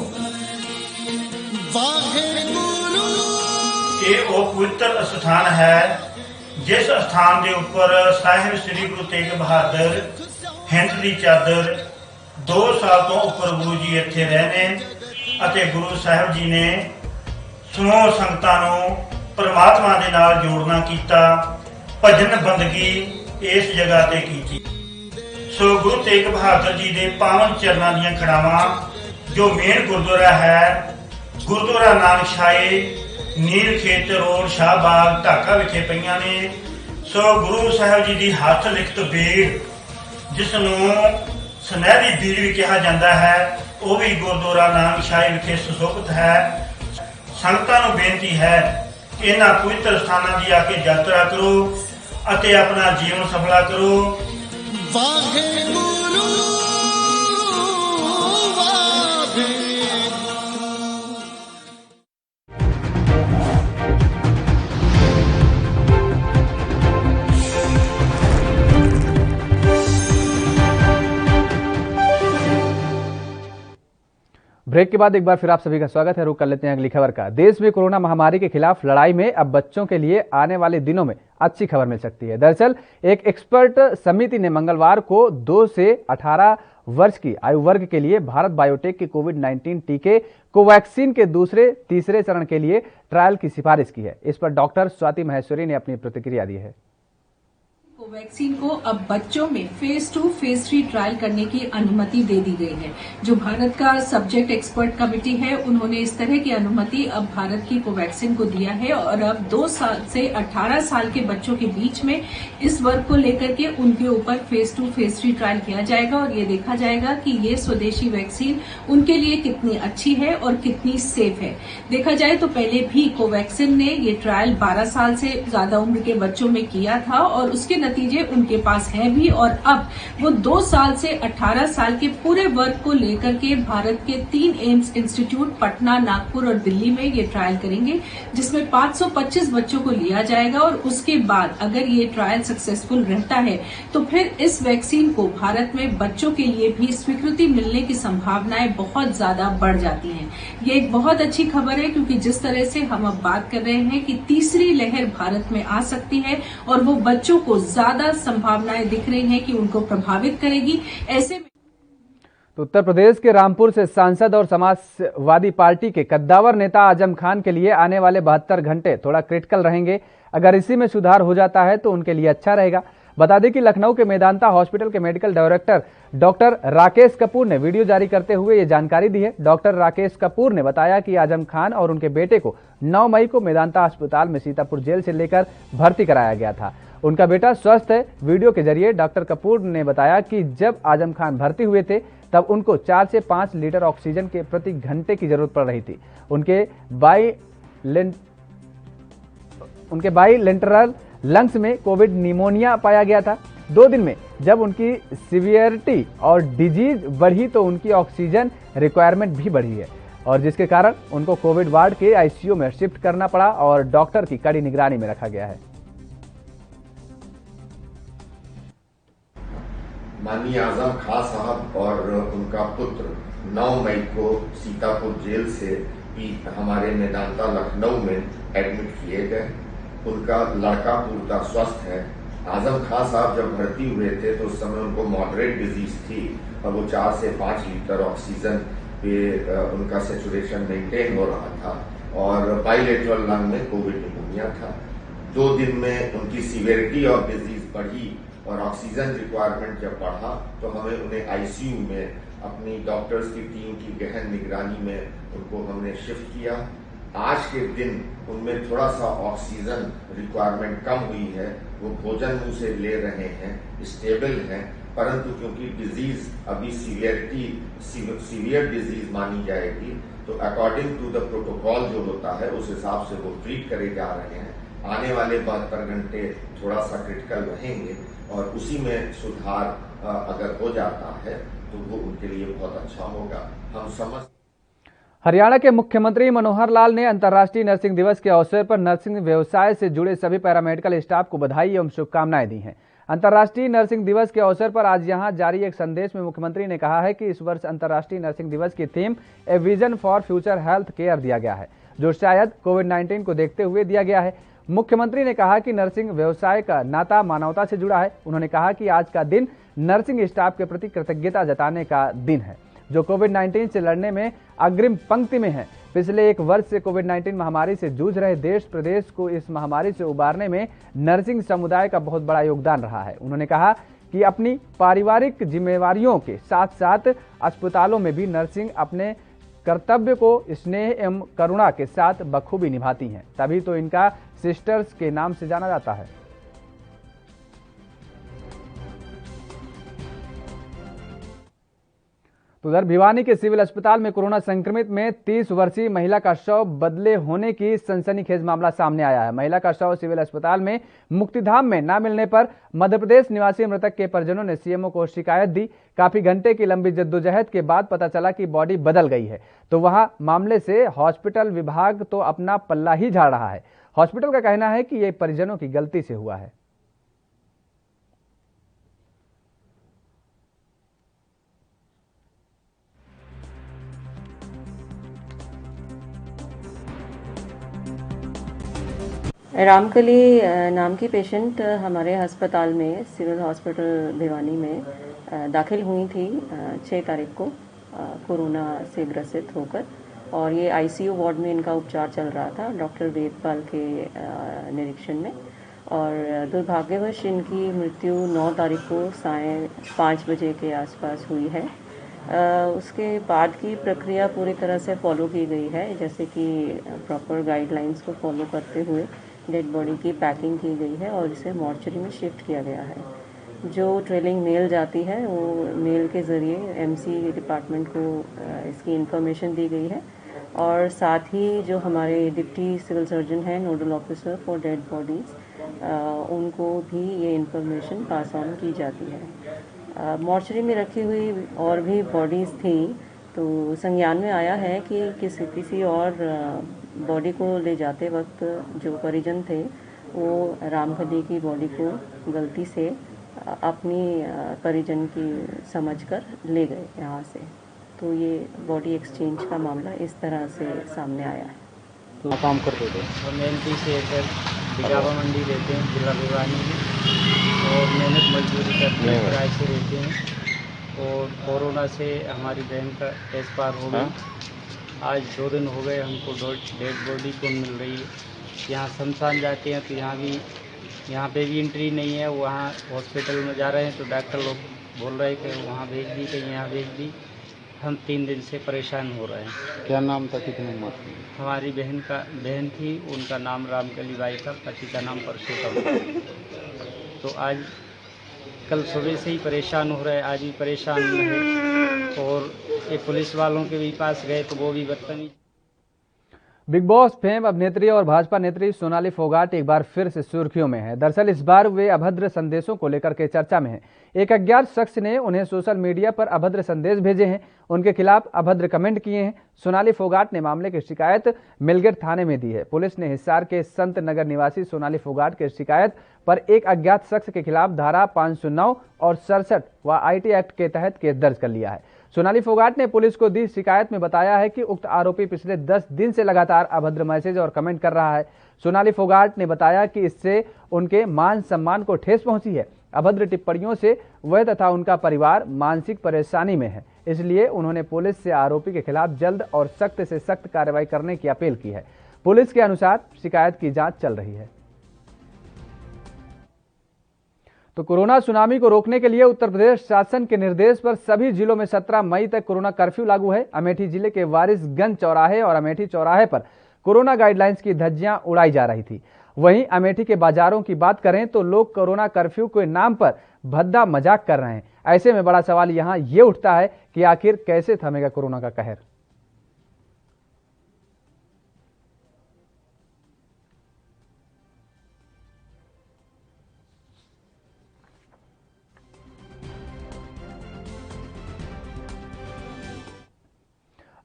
M: ਇਹ ਉਹ ਪਵਿੱਤਰ ਅਸਥਾਨ ਹੈ ਜਿਸ ਅਸਥਾਨ ਦੇ ਉੱਪਰ ਸਾਹਿਬ ਸ੍ਰੀ ਗੁਰੂ ਤੇਗ ਬਹਾਦਰ ਹਿੰਦ ਦੀ ਚਾਦਰ 2 ਸਾਲ ਤੋਂ ਉੱਪਰ ਗੁਰੂ ਜੀ ਇੱਥੇ ਰਹੇ ਨੇ ਅਤੇ ਗੁਰੂ ਸਾਹਿਬ ਜੀ ਨੇ ਸਮੂਹ ਸੰਗਤਾਂ ਨੂੰ ਪਰਮਾਤਮਾ ਦੇ ਨਾਲ ਜੋੜਨਾ ਕੀਤਾ, ਭਜਨ ਬੰਦਗੀ ਇਸ ਜਗ੍ਹਾ ਤੇ ਕੀਤੀ। ਸੋ ਗੁਰੂ ਤੇਗ ਬਹਾਦਰ ਜੀ ਦੇ ਪਾਵਨ ਚਰਨਾਂ ਦੀਆਂ ਖੜਾਵਾਂ ਜੋ ਮੇਨ ਗੁਰਦੁਆਰਾ ਹੈ ਗੁਰਦੁਆਰਾ ਨਾਨਕਸ਼ਾਹੀ ਨੀਲ ਖੇਤ ਰੋਡ ਸ਼ਾਹਬਾਗ ਢਾਕਾ ਵਿਖੇ ਪਈਆਂ ਨੇ। ਸੋ ਗੁਰੂ ਸਾਹਿਬ ਜੀ ਦੀ ਹੱਥ ਲਿਖਤ ਬੀੜ ਜਿਸ ਨੂੰ ਸੁਨਹਿਰੀ ਬੀੜ ਵੀ ਕਿਹਾ ਜਾਂਦਾ ਹੈ ਉਹ ਵੀ ਗੁਰਦੁਆਰਾ ਨਾਨਕਸ਼ਾਹੀ ਵਿਖੇ ਸੁਸ਼ੋਭਿਤ ਹੈ। ਸੰਗਤਾਂ ਨੂੰ ਬੇਨਤੀ ਹੈ ਕਿ ਇਹਨਾਂ ਪਵਿੱਤਰ ਸਥਾਨਾਂ ਦੀ ਆ ਕੇ ਯਾਤਰਾ ਕਰੋ ਅਤੇ ਆਪਣਾ ਜੀਵਨ ਸਫਲਾ ਕਰੋ।
A: ब्रेक के बाद एक बार फिर आप सभी का स्वागत है। रुक कर लेते हैं अगली खबर का। देश में कोरोना महामारी के खिलाफ लड़ाई में अब बच्चों के लिए आने वाले दिनों में अच्छी खबर मिल सकती है। दरअसल एक एक्सपर्ट समिति ने मंगलवार को 2 से 18 वर्ष की आयु वर्ग के लिए भारत बायोटेक के कोविड-19 टीके कोवैक्सीन के तीसरे चरण के लिए ट्रायल की सिफारिश की है। इस पर डॉक्टर स्वाति महेश्वरी ने अपनी प्रतिक्रिया दी है।
N: कोवैक्सीन को अब बच्चों में फेज 2 फेज 3 ट्रायल करने की अनुमति दे दी गई है। जो भारत का सब्जेक्ट एक्सपर्ट कमेटी है उन्होंने इस तरह की अनुमति अब भारत की कोवैक्सीन को दिया है और अब 2 साल से 18 साल के बच्चों के बीच में इस वर्ग को लेकर के उनके ऊपर फेज 2 फेज 3 ट्रायल किया जाएगा और ये देखा जाएगा कि ये स्वदेशी वैक्सीन उनके लिए कितनी अच्छी है और कितनी सेफ है। देखा जाए तो पहले भी कोवैक्सीन ने ये ट्रायल 12 साल से ज्यादा उम्र के बच्चों में किया था और उसके नतीजे उनके पास हैं भी और अब वो 2 साल से 18 साल के पूरे वर्ग को लेकर के भारत के 3 एम्स इंस्टीट्यूट पटना, नागपुर और दिल्ली में ये ट्रायल करेंगे जिसमें 525 बच्चों को लिया जाएगा और उसके बाद अगर ये ट्रायल सक्सेसफुल रहता है तो फिर इस वैक्सीन को भारत में बच्चों के लिए भी स्वीकृति मिलने की संभावनाएं बहुत ज्यादा बढ़ जाती हैं। ये एक बहुत अच्छी खबर है क्योंकि जिस तरह से हम अब बात कर रहे हैं कि तीसरी लहर भारत में आ सकती है और वो बच्चों को ज्यादा संभावनाएं दिख रही हैं कि उनको प्रभावित करेगी। ऐसे में
A: तो उत्तर प्रदेश के रामपुर से सांसद और समाजवादी पार्टी के कद्दावर नेता आजम खान के लिए आने वाले 72 घंटे थोड़ा क्रिटिकल रहेंगे। अगर इसी में सुधार हो जाता है तो उनके लिए अच्छा रहेगा। बता दें कि लखनऊ के मेदांता हॉस्पिटल के medical director doctor Rakesh Kapoor ने वीडियो जारी करते हुए ये जानकारी दी है। डॉक्टर राकेश कपूर ने बताया कि आजम खान और उनके बेटे को 9 मई को मेदांता अस्पताल में सीतापुर जेल से लेकर भर्ती कराया गया था। उनका बेटा स्वस्थ है। वीडियो के जरिए डॉक्टर कपूर ने बताया कि जब आजम खान भर्ती हुए थे तब उनको 4 से 5 लीटर ऑक्सीजन के प्रति घंटे की जरूरत पड़ रही थी। उनके बाइलेटरल लंग्स में कोविड निमोनिया पाया गया था। 2 दिन में जब उनकी सीवियरिटी और डिजीज बढ़ी तो उनकी ऑक्सीजन रिक्वायरमेंट भी बढ़ी है और जिसके कारण उनको कोविड वार्ड के आईसीयू में शिफ्ट करना पड़ा और डॉक्टर की कड़ी निगरानी में रखा गया है।
O: माननीय आजम खान साहब और उनका पुत्र 9 मई को सीतापुर जेल से हमारे मेदांता लखनऊ में एडमिट किए गए। उनका लड़का पूरा स्वस्थ है आजम खान साहब जब भर्ती हुए थे तो उस समय उनको मॉडरेट डिजीज थी और वो 4 से 5 लीटर ऑक्सीजन पे उनका सैचुरेशन मेंटेन हो रहा था और बाइलेटरल लंग में कोविड निमोनिया था। 2 दिन में उनकी सीवियरिटी ऑफ डिजीज बढ़ी और ऑक्सीजन रिक्वायरमेंट जब बढ़ा तो हमें उन्हें आईसीयू में अपनी डॉक्टर्स की टीम की गहन निगरानी में उनको हमने शिफ्ट किया। आज के दिन उनमें थोड़ा सा ऑक्सीजन रिक्वायरमेंट कम हुई है, वो भोजन मुंह से ले रहे हैं, स्टेबल हैं, परंतु क्योंकि डिजीज अभी सीवियर डिजीज मानी जाएगी तो अकॉर्डिंग टू द प्रोटोकॉल जो होता है उस हिसाब से वो ट्रीट करे जा रहे हैं। आने वाले 72 घंटे थोड़ा सा क्रिटिकल रहेंगे और उसी में सुधार अगर हो जाता है तो वो उनके लिए बहुत अच्छा होगा। हम समझ
A: हरियाणा के मुख्यमंत्री मनोहर लाल ने अंतर्राष्ट्रीय नर्सिंग दिवस के अवसर पर नर्सिंग व्यवसाय से जुड़े सभी पैरामेडिकल स्टाफ को बधाई एवं शुभकामनाएं दी हैं। अंतर्राष्ट्रीय नर्सिंग दिवस के अवसर पर आज यहां जारी एक संदेश में मुख्यमंत्री ने कहा है कि इस वर्ष अंतर्राष्ट्रीय नर्सिंग दिवस की theme a vision for future health care दिया गया है, जो शायद कोविड-19 को देखते हुए दिया गया है। मुख्यमंत्री ने कहा कि नर्सिंग व्यवसाय का नाता मानवता से जुड़ा है। उन्होंने कहा कि आज का दिन नर्सिंग स्टाफ के प्रति कृतज्ञता जताने का दिन है, जो कोविड-19 से लड़ने में अग्रिम पंक्ति में है। पिछले 1 वर्ष से कोविड-19 महामारी से जूझ रहे देश प्रदेश को इस महामारी से उबारने में नर्सिंग समुदाय का बहुत बड़ा योगदान रहा है। उन्होंने कहा कि अपनी पारिवारिक जिम्मेवारियों के साथ साथ अस्पतालों में भी नर्सिंग अपने कर्तव्य को स्नेह एवं करुणा के साथ बखूबी निभाती हैं, तभी तो इनका सिस्टर्स के नाम से जाना जाता है। तो उधर भिवानी के सिविल अस्पताल में कोरोना संक्रमित में 30 वर्षीय महिला का शव बदले होने की सनसनीखेज मामला सामने आया है। महिला का शव सिविल अस्पताल में मुक्तिधाम में न मिलने पर मध्य प्रदेश निवासी मृतक के परिजनों ने सीएमओ को शिकायत दी। काफी घंटे की लंबी जद्दोजहद के बाद पता चला कि बॉडी बदल गई है, तो वहां मामले से हॉस्पिटल विभाग तो अपना पल्ला ही झाड़ रहा है। हॉस्पिटल का कहना है कि यह परिजनों की गलती से हुआ है।
P: रामकली नाम की पेशेंट हमारे अस्पताल में सिविल हॉस्पिटल भिवानी में दाखिल हुई थी 6 तारीख को कोरोना से ग्रसित होकर, और ये आईसीयू वार्ड में इनका उपचार चल रहा था डॉक्टर वेदपाल के निरीक्षण में। और दुर्भाग्यवश इनकी मृत्यु 9 तारीख को सायं 5 बजे के आसपास हुई है। उसके बाद की प्रक्रिया पूरी तरह से फॉलो की गई है, जैसे कि प्रॉपर गाइडलाइंस को फॉलो करते हुए डेड बॉडी की पैकिंग की गई है और इसे मॉर्चरी में शिफ्ट किया गया है। जो ट्रेलिंग मेल जाती है वो मेल के ज़रिए एमसी डिपार्टमेंट को इसकी इन्फॉर्मेशन दी गई है, और साथ ही जो हमारे डिप्टी सिविल सर्जन हैं nodal officer for dead bodies, उनको भी ये इन्फॉर्मेशन पास ऑन की जाती है। मॉर्चरी में रखी हुई और भी बॉडीज़ थी, तो संज्ञान में आया है कि किसी और बॉडी को ले जाते वक्त जो परिजन थे वो रामखली की बॉडी को गलती से अपनी परिजन की समझकर ले गए यहाँ से, तो ये बॉडी एक्सचेंज का मामला इस तरह से सामने आया है।
G: तो काम करते थे
Q: हम एमपी से इधर बिगावा मंडी रहते हैं जिला भिवानी में, और मेहनत मजदूरी करते हैं, किराए से रहते हैं। और कोरोना से हमारी बहन का एक्सपायर हो गई। आज 2 दिन हो गए हमको डेड बॉडी को मिल रही है। यहाँ शमशान जाते हैं तो यहाँ पे भी एंट्री नहीं है। वहाँ हॉस्पिटल में जा रहे हैं तो डॉक्टर लोग बोल रहे हैं कि वहाँ भेज दी, कहीं यहाँ भेज दी। हम 3 दिन से परेशान हो रहे हैं।
G: क्या नाम था, कितने उम्र?
Q: हमारी बहन थी, उनका नाम रामकली बाई था, पति का नाम परशुराम। तो आज कल सुबह से ही परेशान हो रहे हैं, आज भी परेशान रहे। और ये पुलिस वालों के भी पास गए तो वो भी बदतमीज।
A: बिग बॉस फेम अभिनेत्री और भाजपा नेत्री सोनाली फोगाट एक बार फिर से सुर्खियों में है। दरअसल इस बार वे अभद्र संदेशों को लेकर के चर्चा में हैं। एक अज्ञात शख्स ने उन्हें सोशल मीडिया पर अभद्र संदेश भेजे हैं, उनके खिलाफ अभद्र कमेंट किए हैं। सोनाली फोगाट ने मामले की शिकायत मिलगेट थाने में दी है। पुलिस ने हिसार के संत नगर निवासी सोनाली फोगाट की शिकायत पर एक अज्ञात शख्स के खिलाफ धारा 509 और 67 व IT एक्ट के तहत केस दर्ज कर लिया है। सोनाली फोगाट ने पुलिस को दी शिकायत में बताया है कि उक्त आरोपी पिछले 10 दिन से लगातार अभद्र मैसेज और कमेंट कर रहा है। सोनाली फोगाट ने बताया कि इससे उनके मान सम्मान को ठेस पहुंची है। अभद्र टिप्पणियों से वह तथा उनका परिवार मानसिक परेशानी में है, इसलिए उन्होंने पुलिस से आरोपी के खिलाफ जल्द और सख्त से सख्त कार्रवाई करने की अपील की है। पुलिस के अनुसार शिकायत की जांच चल रही है। तो कोरोना सुनामी को रोकने के लिए उत्तर प्रदेश शासन के निर्देश पर सभी जिलों में 17 मई तक कोरोना कर्फ्यू लागू है। अमेठी जिले के वारिसगंज चौराहे और अमेठी चौराहे पर कोरोना गाइडलाइंस की धज्जियां उड़ाई जा रही थी। वहीं अमेठी के बाजारों की बात करें तो लोग कोरोना कर्फ्यू के नाम पर भद्दा मजाक कर रहे हैं। ऐसे में बड़ा सवाल यहां ये उठता है कि आखिर कैसे थमेगा कोरोना का कहर।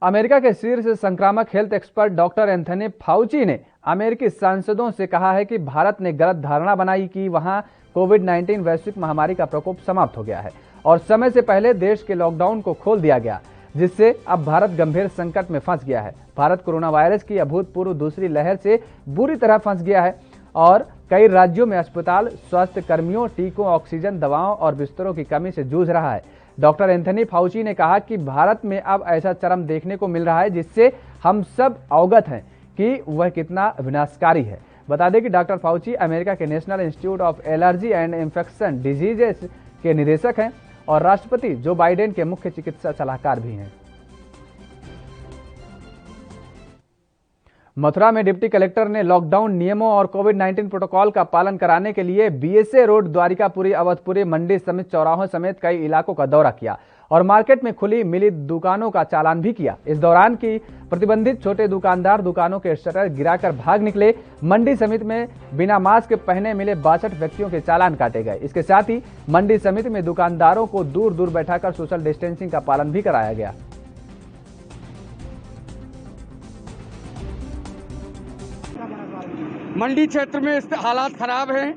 A: अमेरिका के शीर्ष संक्रामक health expert doctor Anthony Fauci ने अमेरिकी सांसदों से कहा है कि भारत ने गलत धारणा बनाई कि वहां कोविड-19 वैश्विक महामारी का प्रकोप समाप्त हो गया है और समय से पहले देश के लॉकडाउन को खोल दिया गया, जिससे अब भारत गंभीर संकट में फंस गया है। भारत कोरोना वायरस की अभूतपूर्व दूसरी लहर से बुरी तरह फंस गया है और कई राज्यों में अस्पताल, स्वास्थ्य कर्मियों, टीकों, ऑक्सीजन, दवाओं और बिस्तरों की कमी से जूझ रहा है। डॉक्टर एंथनी फाउची ने कहा कि भारत में अब ऐसा चरम देखने को मिल रहा है जिससे हम सब अवगत हैं कि वह कितना विनाशकारी है। बता दें कि डॉक्टर फाउची अमेरिका के national institute of allergy and infection diseases के निदेशक हैं और राष्ट्रपति जो बाइडेन के मुख्य चिकित्सा सलाहकार भी हैं। मथुरा में डिप्टी कलेक्टर ने लॉकडाउन नियमों और कोविड-19 प्रोटोकॉल का पालन कराने के लिए बीएसए रोड, द्वारिकापुरी, अवधपुरी, मंडी समेत चौराहों समेत कई इलाकों का दौरा किया और मार्केट में खुली मिली दुकानों का चालान भी किया। इस दौरान की प्रतिबंधित छोटे दुकानदार दुकानों के शटर गिराकर भाग निकले। मंडी समिति में बिना मास्क पहने मिले 62 व्यक्तियों के चालान काटे गए। इसके साथ ही मंडी समिति में दुकानदारों को दूर दूर बैठाकर सोशल डिस्टेंसिंग का पालन भी कराया गया।
R: मंडी क्षेत्र में हालात खराब हैं।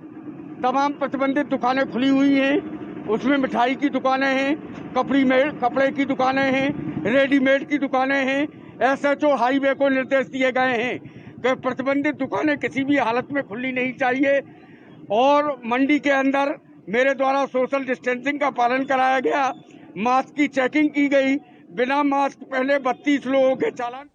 R: तमाम प्रतिबंधित दुकानें खुली हुई हैं। उसमें मिठाई की दुकानें हैं, कपड़े की दुकानें हैं, रेडीमेड की दुकानें हैं। एसएचओ हाईवे को निर्देश दिए गए हैं कि प्रतिबंधित दुकानें किसी भी हालत में खुलनी नहीं चाहिए और मंडी के अंदर मेरे द्वारा सोशल डिस्टेंसिंग का पालन कराया गया। मास्क की चेकिंग की गई। बिना मास्क पहले 32 लोगों के चालान।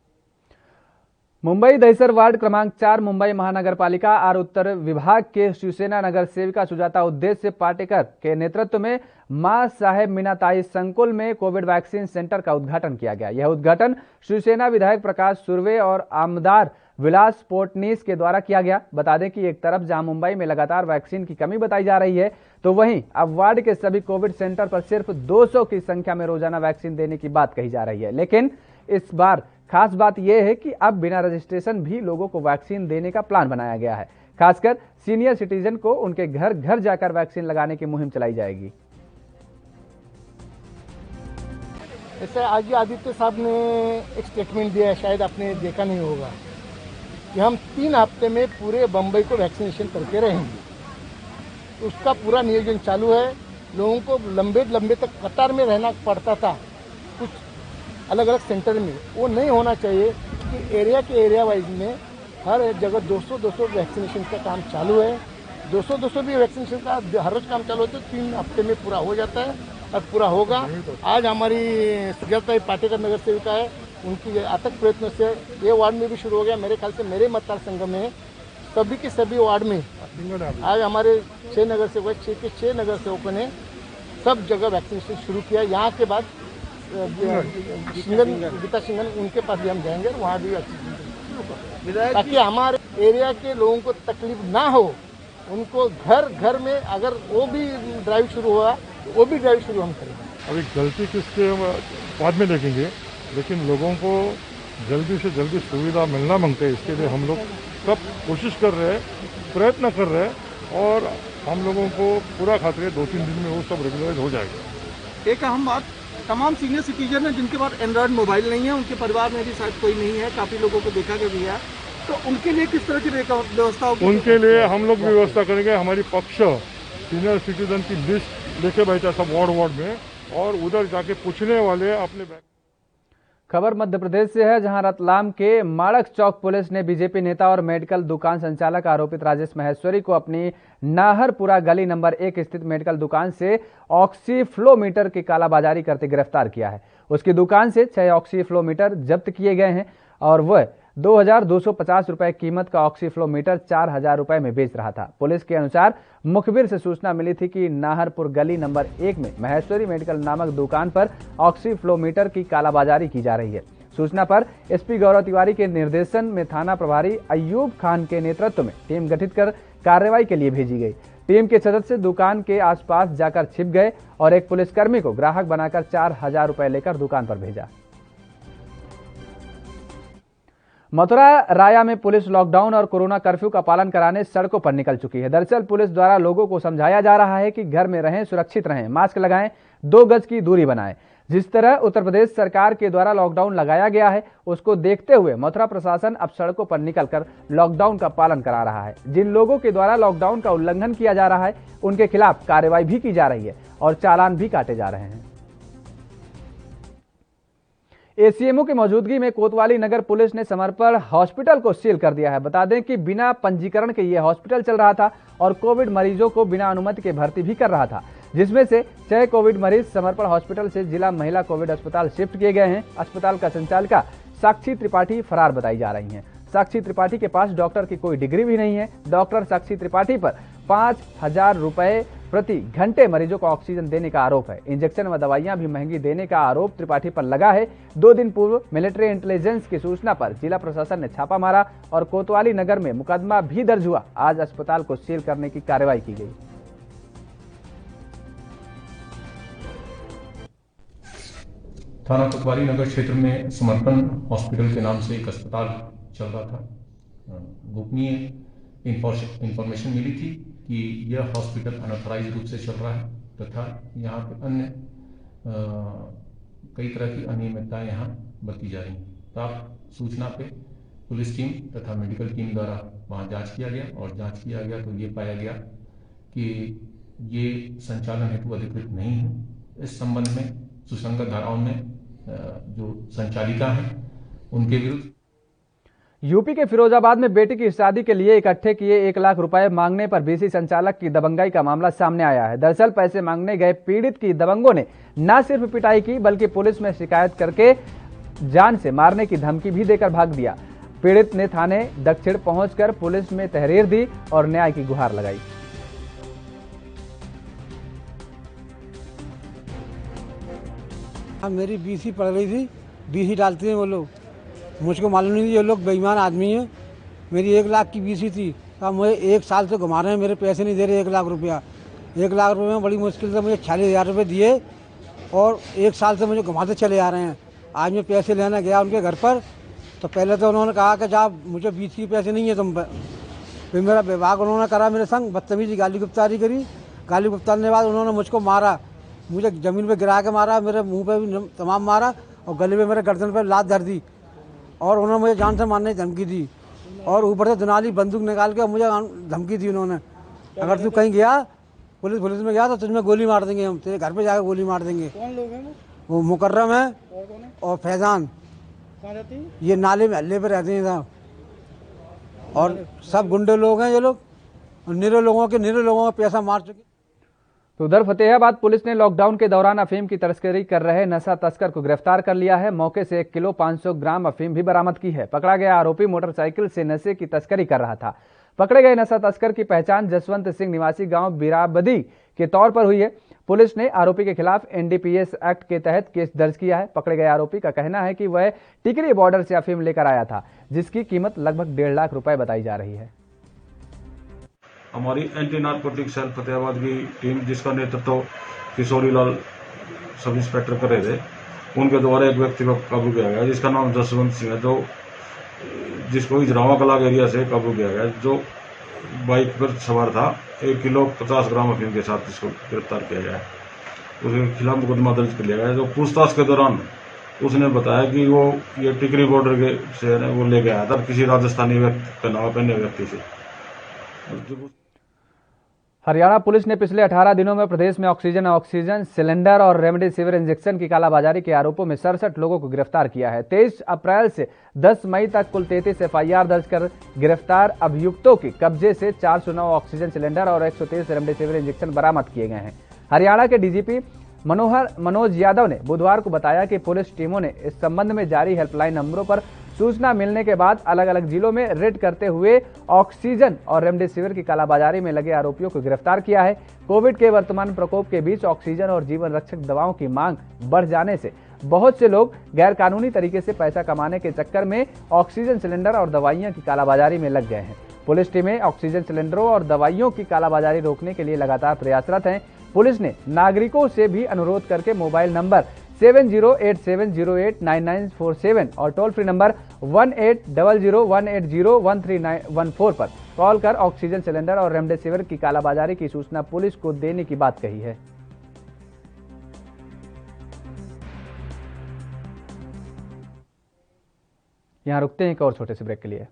A: मुंबई दहिसर वार्ड क्रमांक 4 मुंबई महानगर पालिका और उत्तर विभाग के शिवसेना नगर सेविका सुजाता उद्देश्य पाटेकर के नेतृत्व में मां साहेब मीनाताई संकुल में कोविड वैक्सीन सेंटर का उद्घाटन किया गया। यह उद्घाटन शिवसेना विधायक प्रकाश सुर्वे और आमदार विलास पोर्टनीस के द्वारा किया गया। बता दें कि एक तरफ जहां मुंबई में लगातार वैक्सीन की कमी बताई जा रही है, तो वहीं अब वार्ड के सभी कोविड सेंटर पर सिर्फ 200 की संख्या में रोजाना वैक्सीन देने की बात कही जा रही है। लेकिन इस बार खास बात यह है कि अब बिना रजिस्ट्रेशन भी लोगों को वैक्सीन देने का प्लान बनाया गया है। खासकर सीनियर सिटीजन को उनके घर घर जाकर वैक्सीन लगाने की मुहिम चलाई जाएगी।
I: ऐसे आज आदित्य साहब ने एक स्टेटमेंट दिया है, शायद आपने देखा नहीं होगा, कि हम 3 हफ्ते में पूरे बम्बई को वैक्सीनेशन करके रहेंगे। उसका पूरा नियोजन चालू है। लोगों को लंबे लंबे तक कतार में रहना पड़ता था कुछ अलग अलग सेंटर में, वो नहीं होना चाहिए कि एरिया के एरिया वाइज में हर जगह 200 वैक्सीनेशन का काम चालू है। 200 भी वैक्सीनेशन का हर रोज काम चालू होता है। 3 हफ्ते में पूरा हो जाता है और पूरा होगा। आज हमारी सुजाता पाटेकर नगर सेविका है, उनकी अथक प्रयत्न से ये वार्ड में भी शुरू हो गया। मेरे ख्याल से मेरे मतदार संघ में सभी के सभी वार्ड में आज हमारे 6 नगर सेवक 6 के 6 नगर सेवकों ने सब जगह वैक्सीनेशन शुरू किया। यहाँ के बाद गीता सिंघन उनके पास भी हम जाएंगे, वहाँ भी ताकि हमारे एरिया के लोगों को तकलीफ ना हो। उनको घर घर में अगर वो भी ड्राइव शुरू हुआ, वो भी ड्राइव शुरू हम करेंगे।
S: अभी गलती किसके बाद में देखेंगे, लेकिन लोगों को जल्दी से जल्दी सुविधा मिलना मांगते हैं। इसके लिए हम लोग सब कोशिश कर रहे हैं, प्रयत्न कर रहे हैं और हम लोगों को पूरा खातिर 2-3 दिन में वो सब रेगुलराइज हो जाएगा।
I: एक अहम बात, तमाम सीनियर सिटीजन हैं जिनके पास एंड्रॉयड मोबाइल नहीं है, उनके परिवार में भी शायद कोई नहीं है, काफ़ी लोगों को देखा गया भी है, तो उनके लिए किस तरह की व्यवस्था होगी?
S: उनके लिए हम लोग व्यवस्था करेंगे। हमारी पक्ष सीनियर सिटीजन की लिस्ट लेके बैठा सब वार्ड में और उधर जाके पूछने वाले अपने
A: खबर मध्य प्रदेश से है, जहां रतलाम के माड़क चौक पुलिस ने बीजेपी नेता और मेडिकल दुकान संचालक आरोपित राजेश महेश्वरी को अपनी नाहरपुरा गली नंबर 1 स्थित मेडिकल दुकान से ऑक्सीफ्लोमीटर की कालाबाजारी करते गिरफ्तार किया है। उसकी दुकान से 6 ऑक्सीफ्लोमीटर जब्त किए गए हैं और वह 2,250 रुपए कीमत का ऑक्सीफ्लोमीटर 4,000 रुपए में बेच रहा था। पुलिस के अनुसार मुखबिर से सूचना मिली थी कि नाहरपुर गली नंबर 1 में महेश्वरी मेडिकल नामक दुकान पर ऑक्सीफ्लोमीटर की कालाबाजारी की जा रही है। सूचना पर एसपी गौरव तिवारी के निर्देशन में थाना प्रभारी अयूब खान के नेतृत्व में टीम गठित कर कार्रवाई के लिए भेजी गई। टीम के सदस्य दुकान के आसपास जाकर छिप गए और एक पुलिसकर्मी को ग्राहक बनाकर 4,000 रुपए लेकर दुकान पर भेजा। मथुरा राया में पुलिस लॉकडाउन और कोरोना कर्फ्यू का पालन कराने सड़कों पर निकल चुकी है। दरअसल पुलिस द्वारा लोगों को समझाया जा रहा है कि घर में रहें, सुरक्षित रहें, मास्क लगाएं, 2 गज की दूरी बनाएं। जिस तरह उत्तर प्रदेश सरकार के द्वारा लॉकडाउन लगाया गया है, उसको देखते हुए मथुरा प्रशासन अब सड़कों पर निकलकर लॉकडाउन का पालन करा रहा है। जिन लोगों के द्वारा लॉकडाउन का उल्लंघन किया जा रहा है, उनके खिलाफ कार्रवाई भी की जा रही है और चालान भी काटे जा रहे हैं। एसीएमओ की मौजूदगी में कोतवाली नगर पुलिस ने समर्पण हॉस्पिटल को सील कर दिया है। बता दें कि बिना पंजीकरण के यह हॉस्पिटल चल रहा था और कोविड मरीजों को बिना अनुमति के भर्ती भी कर रहा था, जिसमें से 6 कोविड मरीज समर्पण हॉस्पिटल से जिला महिला कोविड अस्पताल शिफ्ट किए गए हैं। अस्पताल का संचालिका साक्षी त्रिपाठी फरार बताई जा रही हैं। साक्षी त्रिपाठी के पास डॉक्टर की कोई डिग्री भी नहीं है। डॉक्टर साक्षी त्रिपाठी पर 5,000 रुपए प्रति घंटे मरीजों को ऑक्सीजन देने का आरोप है। इंजेक्शन व दवाइयां भी महंगी देने का आरोप त्रिपाठी पर लगा है। 2 दिन पूर्व मिलिट्री इंटेलिजेंस की सूचना पर जिला प्रशासन ने छापा मारा और कोतवाली नगर में मुकदमा भी दर्ज हुआ। आज अस्पताल को सील करने की कार्रवाई की गई।
T: थाना कोतवाली नगर क्षेत्र में समर्पण हॉस्पिटल के नाम से एक अस्पताल चल रहा था। गोपनीय इंफॉर्मेशन मिली थी कि यह हॉस्पिटल अनऑथराइज रूप से चल रहा है तथा यहाँ पे अन्य कई तरह की अनियमितताएं यहाँ बरती जा रही हैं। प्राप्त सूचना पे पुलिस टीम तथा मेडिकल टीम द्वारा वहाँ जांच किया गया और जांच किया गया तो ये पाया गया कि ये संचालन हेतु अधिकृत नहीं है। इस संबंध में सुसंगत धाराओं में जो संचालिका हैं उनके विरुद्ध
A: यूपी के फिरोजाबाद में बेटी की शादी के लिए इकट्ठे किए 1 लाख रुपए मांगने पर बीसी संचालक की दबंगाई का मामला सामने आया है। दरअसल पैसे मांगने गए पीड़ित की दबंगों ने न सिर्फ पिटाई की बल्कि पुलिस में शिकायत करके जान से मारने की धमकी भी देकर भाग दिया। पीड़ित ने थाने दक्षिण पहुंचकर पुलिस में तहरीर दी और न्याय की गुहार लगाई।
U: मेरी बीसी पड़ रही थी, बीसी डालते हैं वो लोग, मुझको मालूम नहीं ये लोग बेईमान आदमी हैं। मेरी 1 लाख की बीसी थी, अब मुझे 1 साल से घुमा रहे हैं, मेरे पैसे नहीं दे रहे 1 लाख रुपया। 1 लाख रुपये में बड़ी मुश्किल से मुझे 40,000 रुपये दिए और 1 साल से मुझे घुमाते चले आ रहे हैं। आज मैं पैसे लेने गया उनके घर पर तो पहले तो उन्होंने कहा कि जब मुझे बीसी के पैसे नहीं है तुम पर। फिर मेरा विभाग उन्होंने करा मेरे संग, बदतमीजी गाली गुप्तारी करी। गाली गुप्तारने के बाद उन्होंने मुझको मारा, मुझे ज़मीन पे गिरा के मारा, मेरे मुंह पे भी तमाम मारा और गले पे मेरे गर्दन पे लात धर दी और उन्होंने मुझे जान से मारने की धमकी दी और ऊपर से दुनाली बंदूक निकाल के मुझे धमकी दी उन्होंने, अगर तू कहीं गया पुलिस में गया तो तुझमें गोली मार देंगे, हम तेरे घर पे जाकर गोली मार देंगे।
V: कौन लोग हैं
U: वो मुकर्रम है और फैजान, ये नाले में हल्ले पे रहते हैं साहब और सब गुंडे लोग हैं ये लोग, निरे लोगों का पैसा मार चुके।
A: तो उधर फतेहाबाद पुलिस ने लॉकडाउन के दौरान अफीम की तस्करी कर रहे नशा तस्कर को गिरफ्तार कर लिया है। मौके से 1 किलो 500 ग्राम अफीम भी बरामद की है। पकड़ा गया आरोपी मोटरसाइकिल से नशे की तस्करी कर रहा था। पकड़े गए नशा तस्कर की पहचान जसवंत सिंह निवासी गांव बिराबदी के तौर पर हुई है। पुलिस ने आरोपी के खिलाफ एनडीपीएस एक्ट के तहत केस दर्ज किया है। पकड़े गए आरोपी का कहना है कि वह टिकरी बॉर्डर से अफीम लेकर आया था, जिसकी कीमत लगभग 1.5 लाख रुपए बताई जा रही है।
H: हमारी एंटी नारकोटिक सेल फतेहाबाद की टीम, जिसका नेतृत्व किशोरी लाल सब इंस्पेक्टर कर रहे थे, उनके द्वारा एक व्यक्ति को काबू किया गया जिसका नाम जसवंत सिंह है, जिसको इजरावा कलाग एरिया से काबू किया गया, जो बाइक पर सवार था। 1 किलो 50 ग्राम अफीम के साथ इसको गिरफ्तार किया गया है। उसके खिलाफ मुकदमा दर्ज कर लिया गया। जो पूछताछ के दौरान उसने बताया कि वो ये टिकरी बॉर्डर के से वो ले गया था किसी राजस्थानी व्यक्ति पहनावा पहने व्यक्ति से।
A: हरियाणा पुलिस ने पिछले 18 दिनों में प्रदेश में ऑक्सीजन सिलेंडर और रेमडेसिविर इंजेक्शन की कालाबाजारी के आरोपों में 67 लोगों को गिरफ्तार किया है। 23 अप्रैल से 10 मई तक कुल 33 FIR दर्ज कर गिरफ्तार अभियुक्तों के कब्जे से 409 ऑक्सीजन सिलेंडर और 123 रेमडेसिविर इंजेक्शन बरामद किए गए हैं। हरियाणा के DGP मनोज यादव ने बुधवार को बताया कि पुलिस टीमों ने इस संबंध में जारी हेल्पलाइन नंबरों पर सूचना मिलने के बाद अलग अलग जिलों में रेड करते हुए ऑक्सीजन और रेमडेसिविर की कालाबाजारी में लगे आरोपियों को गिरफ्तार किया है। कोविड के वर्तमान प्रकोप के बीच ऑक्सीजन और जीवन रक्षक दवाओं की मांग बढ़ जाने से बहुत से लोग गैरकानूनी तरीके से पैसा कमाने के चक्कर में ऑक्सीजन सिलेंडर और दवाइयों की कालाबाजारी में लग गए हैं। पुलिस टीमें ऑक्सीजन सिलेंडरों और दवाइयों की कालाबाजारी रोकने के लिए लगातार प्रयासरत हैं। पुलिस ने नागरिकों से भी अनुरोध करके मोबाइल नंबर 7087089947 और टोल फ्री नंबर 180018011314 पर कॉल कर ऑक्सीजन सिलेंडर और रेमडेसिविर की कालाबाजारी की सूचना पुलिस को देने की बात कही है। यहां रुकते हैं एक और छोटे से ब्रेक के लिए।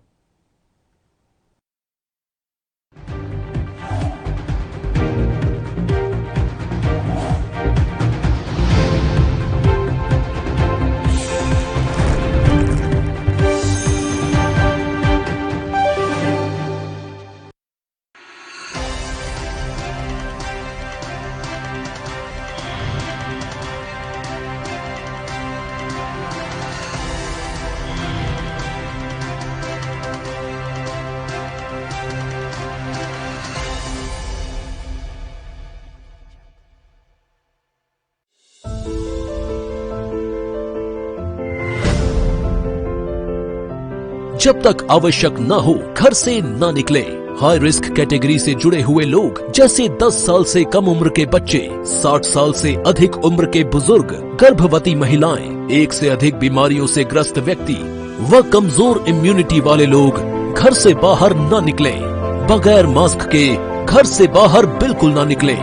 B: जब तक आवश्यक न हो घर से न निकले। हाई रिस्क कैटेगरी से जुड़े हुए लोग जैसे 10 साल से कम उम्र के बच्चे, 60 साल से अधिक उम्र के बुजुर्ग, गर्भवती महिलाएं, एक से अधिक बीमारियों से ग्रस्त व्यक्ति व कमजोर इम्यूनिटी वाले लोग घर से बाहर न निकले। बगैर मास्क के घर से बाहर बिल्कुल न निकले।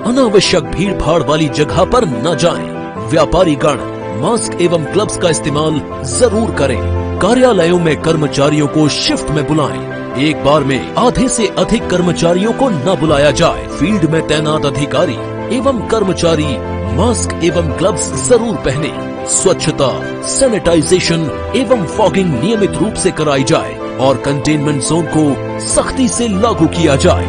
B: अनावश्यक भीड़ भाड़ वाली जगह पर न जाएं। व्यापारी गण मास्क एवं ग्लव्स का इस्तेमाल जरूर करें। कार्यालयों में कर्मचारियों को शिफ्ट में बुलाएं। एक बार में आधे से अधिक कर्मचारियों को न बुलाया जाए। फील्ड में तैनात अधिकारी एवं कर्मचारी मास्क एवं ग्लव्स जरूर पहने। स्वच्छता, सैनिटाइजेशन एवं फॉगिंग नियमित रूप से कराई जाए और कंटेनमेंट जोन को सख्ती से लागू किया जाए।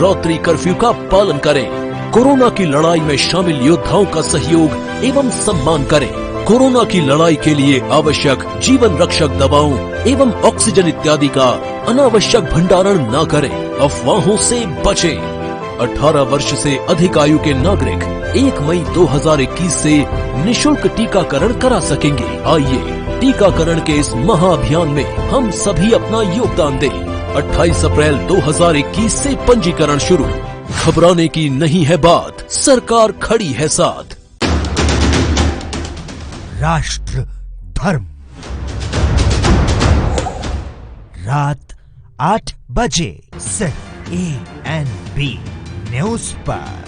B: रात्रि कर्फ्यू का पालन करें। कोरोना की लड़ाई में शामिल योद्धाओं का सहयोग एवं सम्मान करें। कोरोना की लड़ाई के लिए आवश्यक जीवन रक्षक दवाओं एवं ऑक्सीजन इत्यादि का अनावश्यक भंडारण न करें। अफवाहों से बचें। 18 वर्ष से अधिक आयु के नागरिक 1 मई 2021 से निशुल्क टीकाकरण करा सकेंगे। आइए टीकाकरण के इस महाअभियान में हम सभी अपना योगदान दें। 28 अप्रैल 2021 से पंजीकरण शुरू। घबराने की नहीं है बात, सरकार खड़ी है साथ।
V: राष्ट्र धर्म रात 8 बजे सिर्फ ANB न्यूज पर।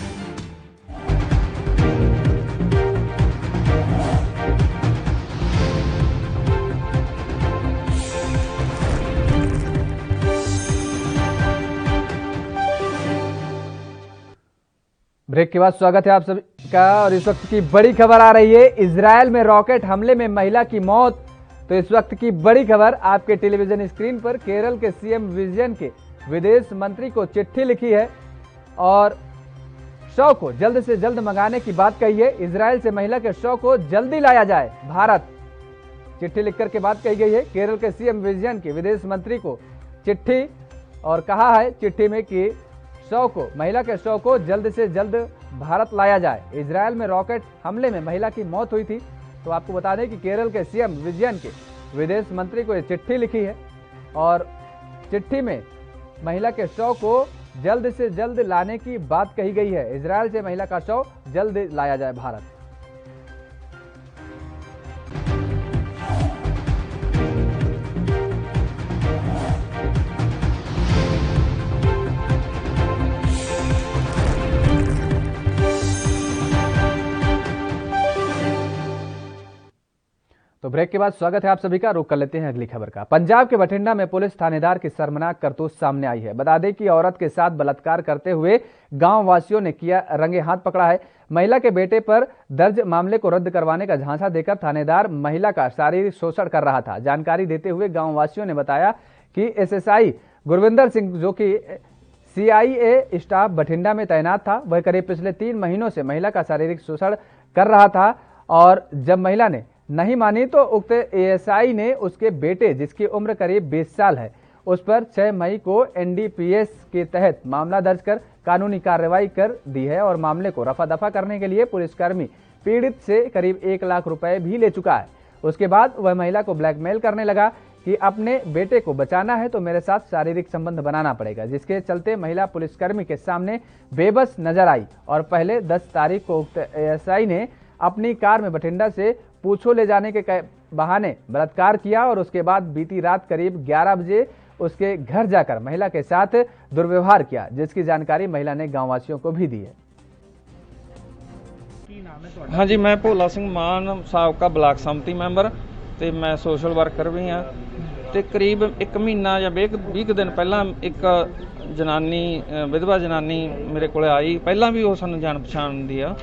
A: ब्रेक के बाद स्वागत है आप सभी का। और इस वक्त की बड़ी खबर आ रही है, इजरायल में रॉकेट हमले में महिला की मौत। तो इस वक्त की बड़ी खबर आपके टेलीविजन स्क्रीन पर। केरल के CM विजयन के विदेश मंत्री को चिट्ठी लिखी है और शव को जल्द से जल्द मंगाने की बात कही है। इजरायल से महिला के शव को जल्दी लाया जाए भारत। चिट्ठी लिखकर के बात कही गई है केरल के CM विजयन के विदेश मंत्री को चिट्ठी, और कहा है चिट्ठी में कि महिला के शव को जल्द से जल्द भारत लाया जाए। इजरायल में रॉकेट हमले में महिला की मौत हुई थी। तो आपको बता दें कि केरल के CM विजयन के विदेश मंत्री को ये चिट्ठी लिखी है और चिट्ठी में महिला के शव को जल्द से जल्द लाने की बात कही गई है। इजरायल से महिला का शव जल्द लाया जाए भारत। तो तो ब्रेक के बाद स्वागत है आप सभी का। रुक कर लेते हैं अगली खबर का। पंजाब के बठिंडा में पुलिस थानेदार की शर्मनाक करतूत सामने आई है। बता दें कि औरत के साथ बलात्कार करते हुए गांव वासियों ने किया रंगे हाथ पकड़ा है। महिला के बेटे पर दर्ज मामले को रद्द करवाने का झांसा देकर थानेदार महिला का शारीरिक शोषण कर रहा था। जानकारी देते हुए गाँव वासियों ने बताया कि SSI गुरविंदर सिंह, जो कि CIA स्टाफ बठिंडा में तैनात था, वह करीब पिछले 3 महीनों से महिला का शारीरिक शोषण कर रहा था और जब महिला ने नहीं मानी तो उक्त ASI ने उसके बेटे, जिसकी उम्र करीब 20 साल है, उस पर 6 मई को NDPS के तहत मामला दर्ज कर कानूनी कार्रवाई कर दी है और मामले को रफा दफा करने के लिए पुलिसकर्मी पीड़ित से करीब 1 लाख रुपए भी ले चुका है। उसके बाद वह महिला को ब्लैकमेल करने लगा कि अपने बेटे को बचाना है तो मेरे साथ शारीरिक संबंध बनाना पड़ेगा, जिसके चलते महिला पुलिसकर्मी के सामने बेबस नजर आई और पहले 10 तारीख को उक्त ASI ने अपनी कार में बठिंडा से पूछो ले जाने के बहाने बलात्कार किया और उसके बाद बीती रात करीब 11 बजे उसके घर जाकर महिला के साथ दुर्व्यवहार किया, जिसकी जानकारी महिला ने गांववासियों को भी दी है।
C: हाँ जी, मैं भोला सिंह मान, साबका ब्लाक संमति मैंबर ਤੇ ਮੈਂ ਸੋਸ਼ਲ ਵਰਕਰ ਵੀ ਹਾਂ ਤੇ ਕਰੀਬ 1 ਮਹੀਨਾ ਜਾਂ 20 ਦਿਨ ਪਹਿਲਾਂ ਇੱਕ ਜਨਾਨੀ, ਵਿਧਵਾ ਜਨਾਨੀ ਮੇਰੇ ਕੋਲ ਆਈ। ਪਹਿਲਾਂ ਵੀ ਉਹ ਸਾਨੂੰ ਜਾਣ ਪਛਾਣ ਦੀ ਆ।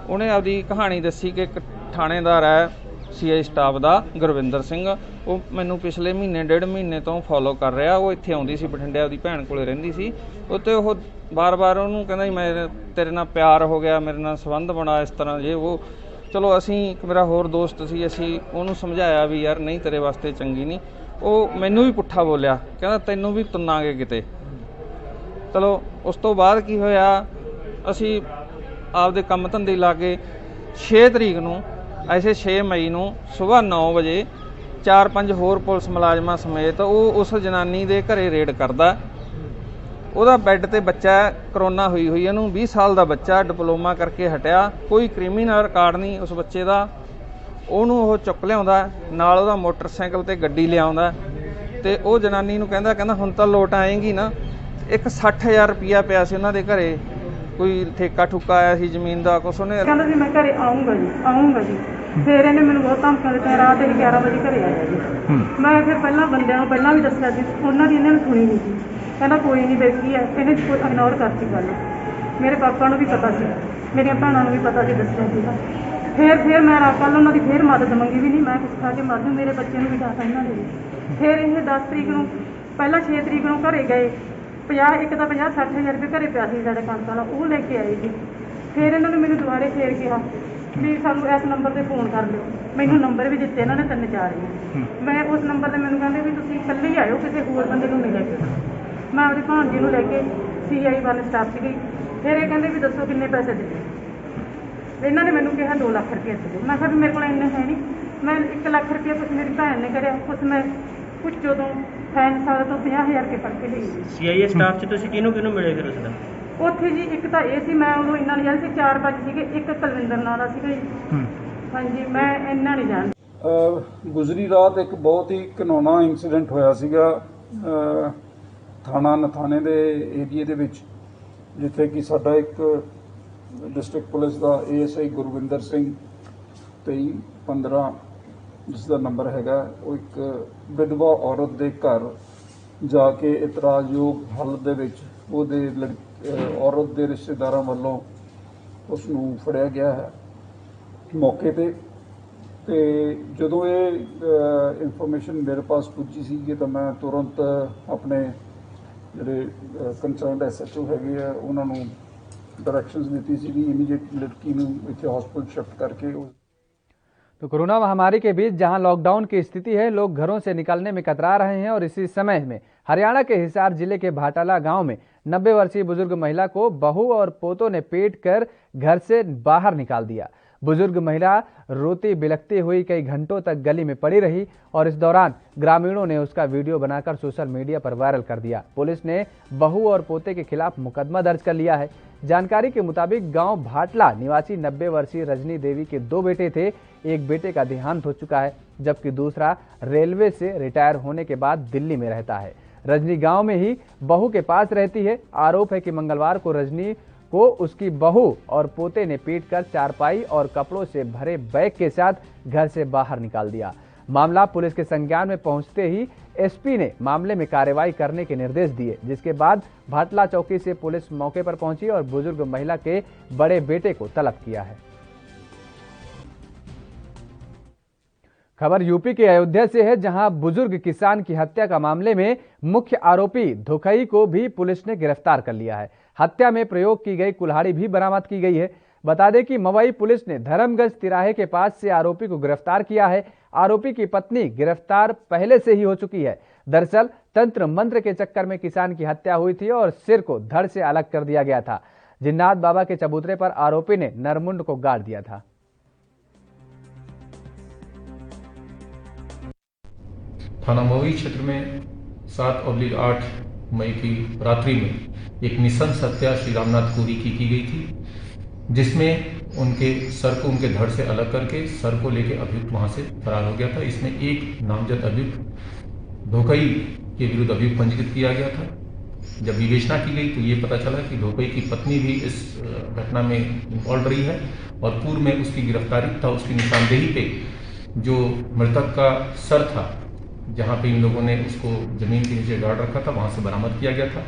C: ਉਹਨੇ ਆਪਦੀ ਕਹਾਣੀ ਦੱਸੀ ਕਿ ਇੱਕ ਥਾਣੇਦਾਰ ਹੈ CI ਸਟਾਫ ਦਾ ਗੁਰਵਿੰਦਰ ਸਿੰਘ, ਉਹ ਮੈਨੂੰ ਪਿਛਲੇ ਮਹੀਨੇ 1.5 ਮਹੀਨੇ ਤੋਂ ਫੋਲੋ ਕਰ ਰਿਹਾ। ਉਹ ਇੱਥੇ ਆਉਂਦੀ ਸੀ ਬਠਿੰਡੇ, ਆਪਦੀ ਭੈਣ ਕੋਲੇ ਰਹਿੰਦੀ ਸੀ। ਉੱਤੇ ਉਹ ਬਾਰ-ਬਾਰ ਉਹਨੂੰ ਕਹਿੰਦਾ ਮੈਂ ਤੇਰੇ ਨਾਲ ਪਿਆਰ ਹੋ ਗਿਆ, ਮੇਰੇ ਨਾਲ ਸੰਬੰਧ ਬਣਾ, ਇਸ ਤਰ੍ਹਾਂ ਜੇ ਉਹ। ਚਲੋ ਅਸੀਂ, ਇੱਕ ਮੇਰਾ ਹੋਰ ਦੋਸਤ ਸੀ, ਅਸੀਂ ਉਹਨੂੰ ਸਮਝਾਇਆ ਵੀ ਯਾਰ ਨਹੀਂ, ਤੇਰੇ ਵਾਸਤੇ ਚੰਗੀ ਨਹੀਂ। ਉਹ ਮੈਨੂੰ ਵੀ ਪੁੱਠਾ ਬੋਲਿਆ, ਕਹਿੰਦਾ ਤੈਨੂੰ ਵੀ ਤੁੰਨਾਂਗੇ ਕਿਤੇ। ਚਲੋ ਉਸ ਤੋਂ ਬਾਅਦ ਕੀ ਹੋਇਆ, ਅਸੀਂ ਆਪਦੇ ਕੰਮ ਧੰਦੇ ਲਾ ਕੇ 6 ਤਰੀਕ ਨੂੰ, ਐਸੇ 6 ਮਈ ਨੂੰ ਸਵੇਰ 9 ਵਜੇ 4-5 ਹੋਰ ਪੁਲਿਸ ਮੁਲਾਜ਼ਮਾਂ ਸਮੇਤ ਉਹ ਉਸ ਜਨਾਨੀ ਦੇ ਘਰੇ ਰੇਡ ਕਰਦਾ। ਉਹਦਾ ਬੈੱਡ ਤੇ ਬੱਚਾ, ਕਰੋਨਾ ਹੋਈ ਇਹਨੂੰ, 20 ਸਾਲ ਦਾ ਬੱਚਾ, ਡਿਪਲੋਮਾ ਕਰਕੇ ਹਟਿਆ, ਕੋਈ ਕ੍ਰਿਮੀਨਲ ਰਿਕਾਰਡ ਨਹੀਂ ਉਸ ਬੱਚੇ ਦਾ। ਉਹਨੂੰ ਉਹ ਚੁੱਕ ਲਿਆਉਂਦਾ, ਨਾਲ ਉਹਦਾ ਮੋਟਰਸਾਈਕਲ ਤੇ ਗੱਡੀ ਲਿਆਉਂਦਾ ਤੇ ਉਹ ਜਨਾਨੀ ਨੂੰ ਕਹਿੰਦਾ ਹੁਣ ਤਾਂ ਲੋਟ ਆਏਗੀ ਨਾ। ਇੱਕ 60,000 ਰੁਪਇਆ ਪਿਆ ਸੀ ਉਹਨਾਂ ਦੇ ਘਰੇ, ਕੋਈ ਠੇਕਾ ਠੁੱਕਾ ਆਇਆ ਸੀ ਜ਼ਮੀਨ ਦਾ, ਕੁਛ ਉਹਨੇ
E: ਕਹਿੰਦਾ ਸੀ ਮੈਂ ਘਰੇ ਆਉਂਗਾ ਜੀ। ਫਿਰ ਇਹਨੇ ਮੈਨੂੰ ਬਹੁਤ ਧਮਕੀਆਂ ਦਿੱਤੀਆਂ। ਰਾਤ ਦੇ 11 ਵਜੇ ਘਰੇ ਆਇਆ ਜੀ। ਮੈਂ ਫਿਰ ਪਹਿਲਾਂ ਬੰਦਿਆਂ ਨੂੰ ਪਹਿਲਾਂ ਵੀ ਦੱਸਿਆ ਜੀ, ਉਹਨਾਂ ਦੀ ਇਹਨਾਂ ਨੇ ਸੁਣੀ ਨਹੀਂ ਸੀ। ਕਹਿੰਦਾ ਕੋਈ ਨਹੀਂ ਬੇਕੀ ਹੈ, ਇਹਨੇ ਇਗਨੋਰ ਕਰਤੀ ਗੱਲ। ਮੇਰੇ ਪਾਪਾ ਨੂੰ ਵੀ ਪਤਾ ਸੀ, ਮੇਰੀਆਂ ਭੈਣਾਂ ਨੂੰ ਵੀ ਪਤਾ ਸੀ, ਦੱਸਿਆ ਸੀਗਾ। ਫਿਰ ਮੈਂ ਕੱਲ੍ਹ ਉਹਨਾਂ ਦੀ ਫਿਰ ਮਦਦ ਮੰਗੀ ਵੀ ਨਹੀਂ, ਮੈਂ ਕੁਛ ਖਾ ਕੇ ਮਰ ਜੂ, ਮੇਰੇ ਬੱਚੇ ਨੂੰ ਵੀ ਡਾਟਾ ਇਹਨਾਂ ਦੇ। ਫਿਰ ਇਹ 10 ਤਰੀਕ ਨੂੰ, ਪਹਿਲਾਂ 6 ਤਰੀਕ ਨੂੰ ਘਰੇ ਗਏ। 50-60,000 ਰੁਪਏ ਘਰੇ ਪਿਆ ਸੀ ਸਾਡੇ ਕਣਕ ਵਾਲਾ, ਉਹ ਲੈ ਕੇ ਆਏ ਜੀ। ਫਿਰ ਇਹਨਾਂ ਨੇ ਮੈਨੂੰ ਦੁਬਾਰੇ ਫੇਰ ਕਿਹਾ ਵੀ ਸਾਨੂੰ ਇਸ ਨੰਬਰ ਤੇ ਫੋਨ ਕਰ ਲਿਓ। ਮੈਨੂੰ ਨੰਬਰ ਵੀ ਦਿੱਤੇ ਇਹਨਾਂ ਨੇ 3-4 ਹੀ। ਮੈਂ ਉਸ ਨੰਬਰ ਤੇ ਮੈਨੂੰ ਕਹਿੰਦੇ ਵੀ ਤੁਸੀਂ ਇਕੱਲੇ ਹੀ ਆਇਓ, ਕਿਸੇ ਹੋਰ ਬੰਦੇ ਨੂੰ ਨਹੀਂ ਲੈ ਕੇ। ਮੈਂ ਆਪਣੀ ਭਾਣਜੀ ਨੂੰ ਲੈ ਕੇ CI ਵਾਲੇ ਸਟਾਫ 'ਚ ਗਈ। ਫਿਰ ਇਹ ਕਹਿੰਦੇ ਵੀ ਦੱਸੋ ਕਿੰਨੇ ਪੈਸੇ ਦਿੱਤੇ। ਇਹਨਾਂ ਨੇ ਮੈਨੂੰ ਕਿਹਾ 2 ਲੱਖ ਰੁਪਏ ਦੇ। ਮੈਂ ਕਿਹਾ ਵੀ ਮੇਰੇ ਕੋਲ ਇੰਨੇ ਹੈ ਨਹੀਂ, ਮੈਂ 1 ਲੱਖ ਰੁਪਏ ਕੁਛ ਮੇਰੀ ਭੈਣ ਨੇ ਕਰਿਆ, ਕੁਛ ਮੈਂ ਕੁਛ ਜਦੋਂ ਫੈਨ ਸਾਲ ਤੋਂ 50,000 ਰੁਪਏ ਫੜ ਕੇ ਲਈ।
W: CIA ਸਟਾਫ 'ਚ ਤੁਸੀਂ ਕਿਹਨੂੰ ਮਿਲੇ ਫਿਰ ਉਸਦਾ?
E: ਉੱਥੇ ਜੀ ਇੱਕ ਤਾਂ ਇਹ ਸੀ, ਮੈਂ ਉਦੋਂ ਇੰਨਾ ਨਹੀਂ ਜਾਣਦੀ ਸੀ, 4 ਬੱਚੇ ਸੀਗੇ, ਇੱਕ ਕੁਲਵਿੰਦਰ ਨਾਂ ਦਾ ਸੀਗਾ ਜੀ। ਹਾਂਜੀ, ਮੈਂ ਇੰਨਾ ਨਹੀਂ ਜਾਣਦੀ।
X: ਗੁਜ਼ਰੀ ਰਾਤ ਇੱਕ ਬਹੁਤ ਹੀ ਘਿਨੌਣਾ ਇੰਸੀਡੈਂਟ ਹੋਇਆ ਸੀਗਾ ਥਾਣਾ ਨਥਾਣੇ ਦੇ ਏਰੀਏ ਦੇ ਵਿੱਚ, ਜਿੱਥੇ ਕਿ ਸਾਡਾ ਇੱਕ ਡਿਸਟ੍ਰਿਕਟ ਪੁਲਿਸ ਦਾ ASI ਗੁਰਵਿੰਦਰ ਸਿੰਘ 2315, ਜਿਸ ਦਾ ਨੰਬਰ ਹੈਗਾ, ਉਹ ਇੱਕ ਵਿਧਵਾ ਔਰਤ ਦੇ ਘਰ ਜਾ ਕੇ ਇਤਰਾਜ਼ਯੋਗ ਹਾਲਤ ਦੇ ਵਿੱਚ ਉਹਦੇ ਔਰਤ ਦੇ ਰਿਸ਼ਤੇਦਾਰਾਂ ਵੱਲੋਂ ਉਸ ਨੂੰ ਫੜਿਆ ਗਿਆ ਹੈ ਮੌਕੇ ਤੇ। ਤੇ ਜਦੋਂ ਇਹ ਇਨਫੋਰਮੇਸ਼ਨ ਮੇਰੇ ਪਾਸ ਪੁੱਜੀ ਸੀ ਤਾਂ ਮੈਂ ਤੁਰੰਤ ਆਪਣੇ ਜਿਹੜੇ ਕੰਸਰਨਡ SHO ਹੈਗੇ ਆ ਉਹਨਾਂ ਨੂੰ डायरेक्शंस देती थी इमीडिएट लड़की में इसे हॉस्पिटल शिफ्ट करके।
A: तो कोरोना महामारी के बीच जहां लॉकडाउन की स्थिति है, लोग घरों से निकलने में कतरा रहे हैं और इसी समय में हरियाणा के हिसार जिले के भाटाला गांव में 90 वर्षीय बुजुर्ग महिला को बहू और पोतों ने पीट कर घर से बाहर निकाल दिया। बुजुर्ग महिला रोती बिलखती हुई कई घंटों तक गली में पड़ी रही और इस दौरान ग्रामीणों ने उसका वीडियो बनाकर सोशल मीडिया पर वायरल कर दिया। पुलिस ने बहू और पोते के खिलाफ मुकदमा दर्ज कर लिया है। जानकारी के मुताबिक गांव भाटला निवासी 90 वर्षीय रजनी देवी के 2 बेटे थे। एक बेटे का देहांत हो चुका है, जबकि दूसरा रेलवे से रिटायर होने के बाद दिल्ली में रहता है। रजनी गांव में ही बहू के पास रहती है। आरोप है कि मंगलवार को रजनी को उसकी बहू और पोते ने पीटकर चारपाई और कपड़ों से भरे बैग के साथ घर से बाहर निकाल दिया। मामला पुलिस के संज्ञान में पहुंचते ही एसपी ने मामले में कार्रवाई करने के निर्देश दिए, जिसके बाद भाटला चौकी से पुलिस मौके पर पहुंची और बुजुर्ग महिला के बड़े बेटे को तलब किया है। खबर यूपी के अयोध्या से है, जहां बुजुर्ग किसान की हत्या का मामले में मुख्य आरोपी धोखई को भी पुलिस ने गिरफ्तार कर लिया है। हत्या में प्रयोग की गई कुल्हाड़ी भी बरामद की गई है। बता दें कि मवई पुलिस ने धर्मगंज तिराहे के पास से आरोपी को गिरफ्तार किया है। आरोपी की पत्नी गिरफ्तार पहले से ही हो चुकी है। दरअसल तंत्र मंत्र के चक्कर में किसान की हत्या हुई थी और सिर को धड़ से अलग कर दिया गया था। जिन्नाथ बाबा के चबूतरे पर आरोपी ने नरमुंड को गाड़ दिया था।
T: थाना मवई क्षेत्र में 7/8 मई की रात्रि में एक निसंस हत्या श्री रामनाथ कोरी की गई थी, जिसमें उनके सर को उनके धड़ से अलग करके सर को लेकर अभियुक्त वहां से फरार हो गया था। इसमें एक नामजद अभियुक्त धोखई के विरुद्ध अभियुक्त पंजीकृत किया गया था। जब विवेचना की गई तो ये पता चला कि धोखई की पत्नी भी इस घटना में इन्वॉल्व रही है और पूर्व में उसकी गिरफ्तारी तथा उसकी निशानदेही पे जो मृतक का सर था, जहां पे इन लोगों ने उसको जमीन के नीचे गाड़ रखा था, वहां से बरामद किया गया था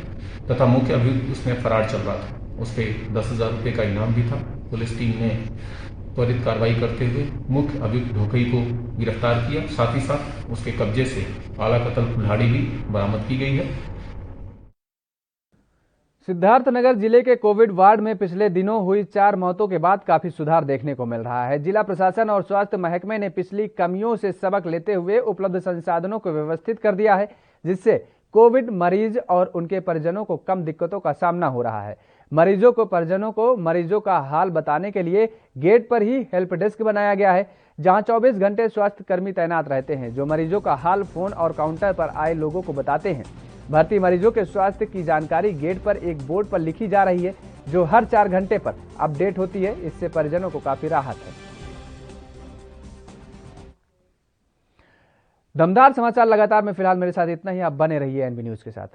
T: तथा मुख्य अभियुक्त उसमें फरार चल रहा था। उस पर 10,000 रुपये का इनाम भी था। पुलिस टीम ने त्वरित कार्रवाई करते हुए मुख्य अभियुक्त धोखई को गिरफ्तार किया। साथ ही साथ उसके कब्जे से आला कतल कुल्हाड़ी भी बरामद की गई है।
A: सिद्धार्थनगर जिले के कोविड वार्ड में पिछले दिनों हुई 4 मौतों के बाद काफी सुधार देखने को मिल रहा है। जिला प्रशासन और स्वास्थ्य महकमे ने पिछली कमियों से सबक लेते हुए उपलब्ध संसाधनों को व्यवस्थित कर दिया है, जिससे कोविड मरीज और उनके परिजनों को कम दिक्कतों का सामना हो रहा है। परिजनों को मरीजों का हाल बताने के लिए गेट पर ही हेल्प डेस्क बनाया गया है, जहां 24 घंटे स्वास्थ्य कर्मी तैनात रहते हैं, जो मरीजों का हाल फोन और काउंटर पर आए लोगों को बताते हैं। भर्ती मरीजों के स्वास्थ्य की जानकारी गेट पर एक बोर्ड पर लिखी जा रही है, जो हर 4 घंटे पर अपडेट होती है। इससे परिजनों को काफी राहत है। दमदार समाचार लगातार में फिलहाल मेरे साथ इतना ही। आप बने रहिए एनबी न्यूज के साथ।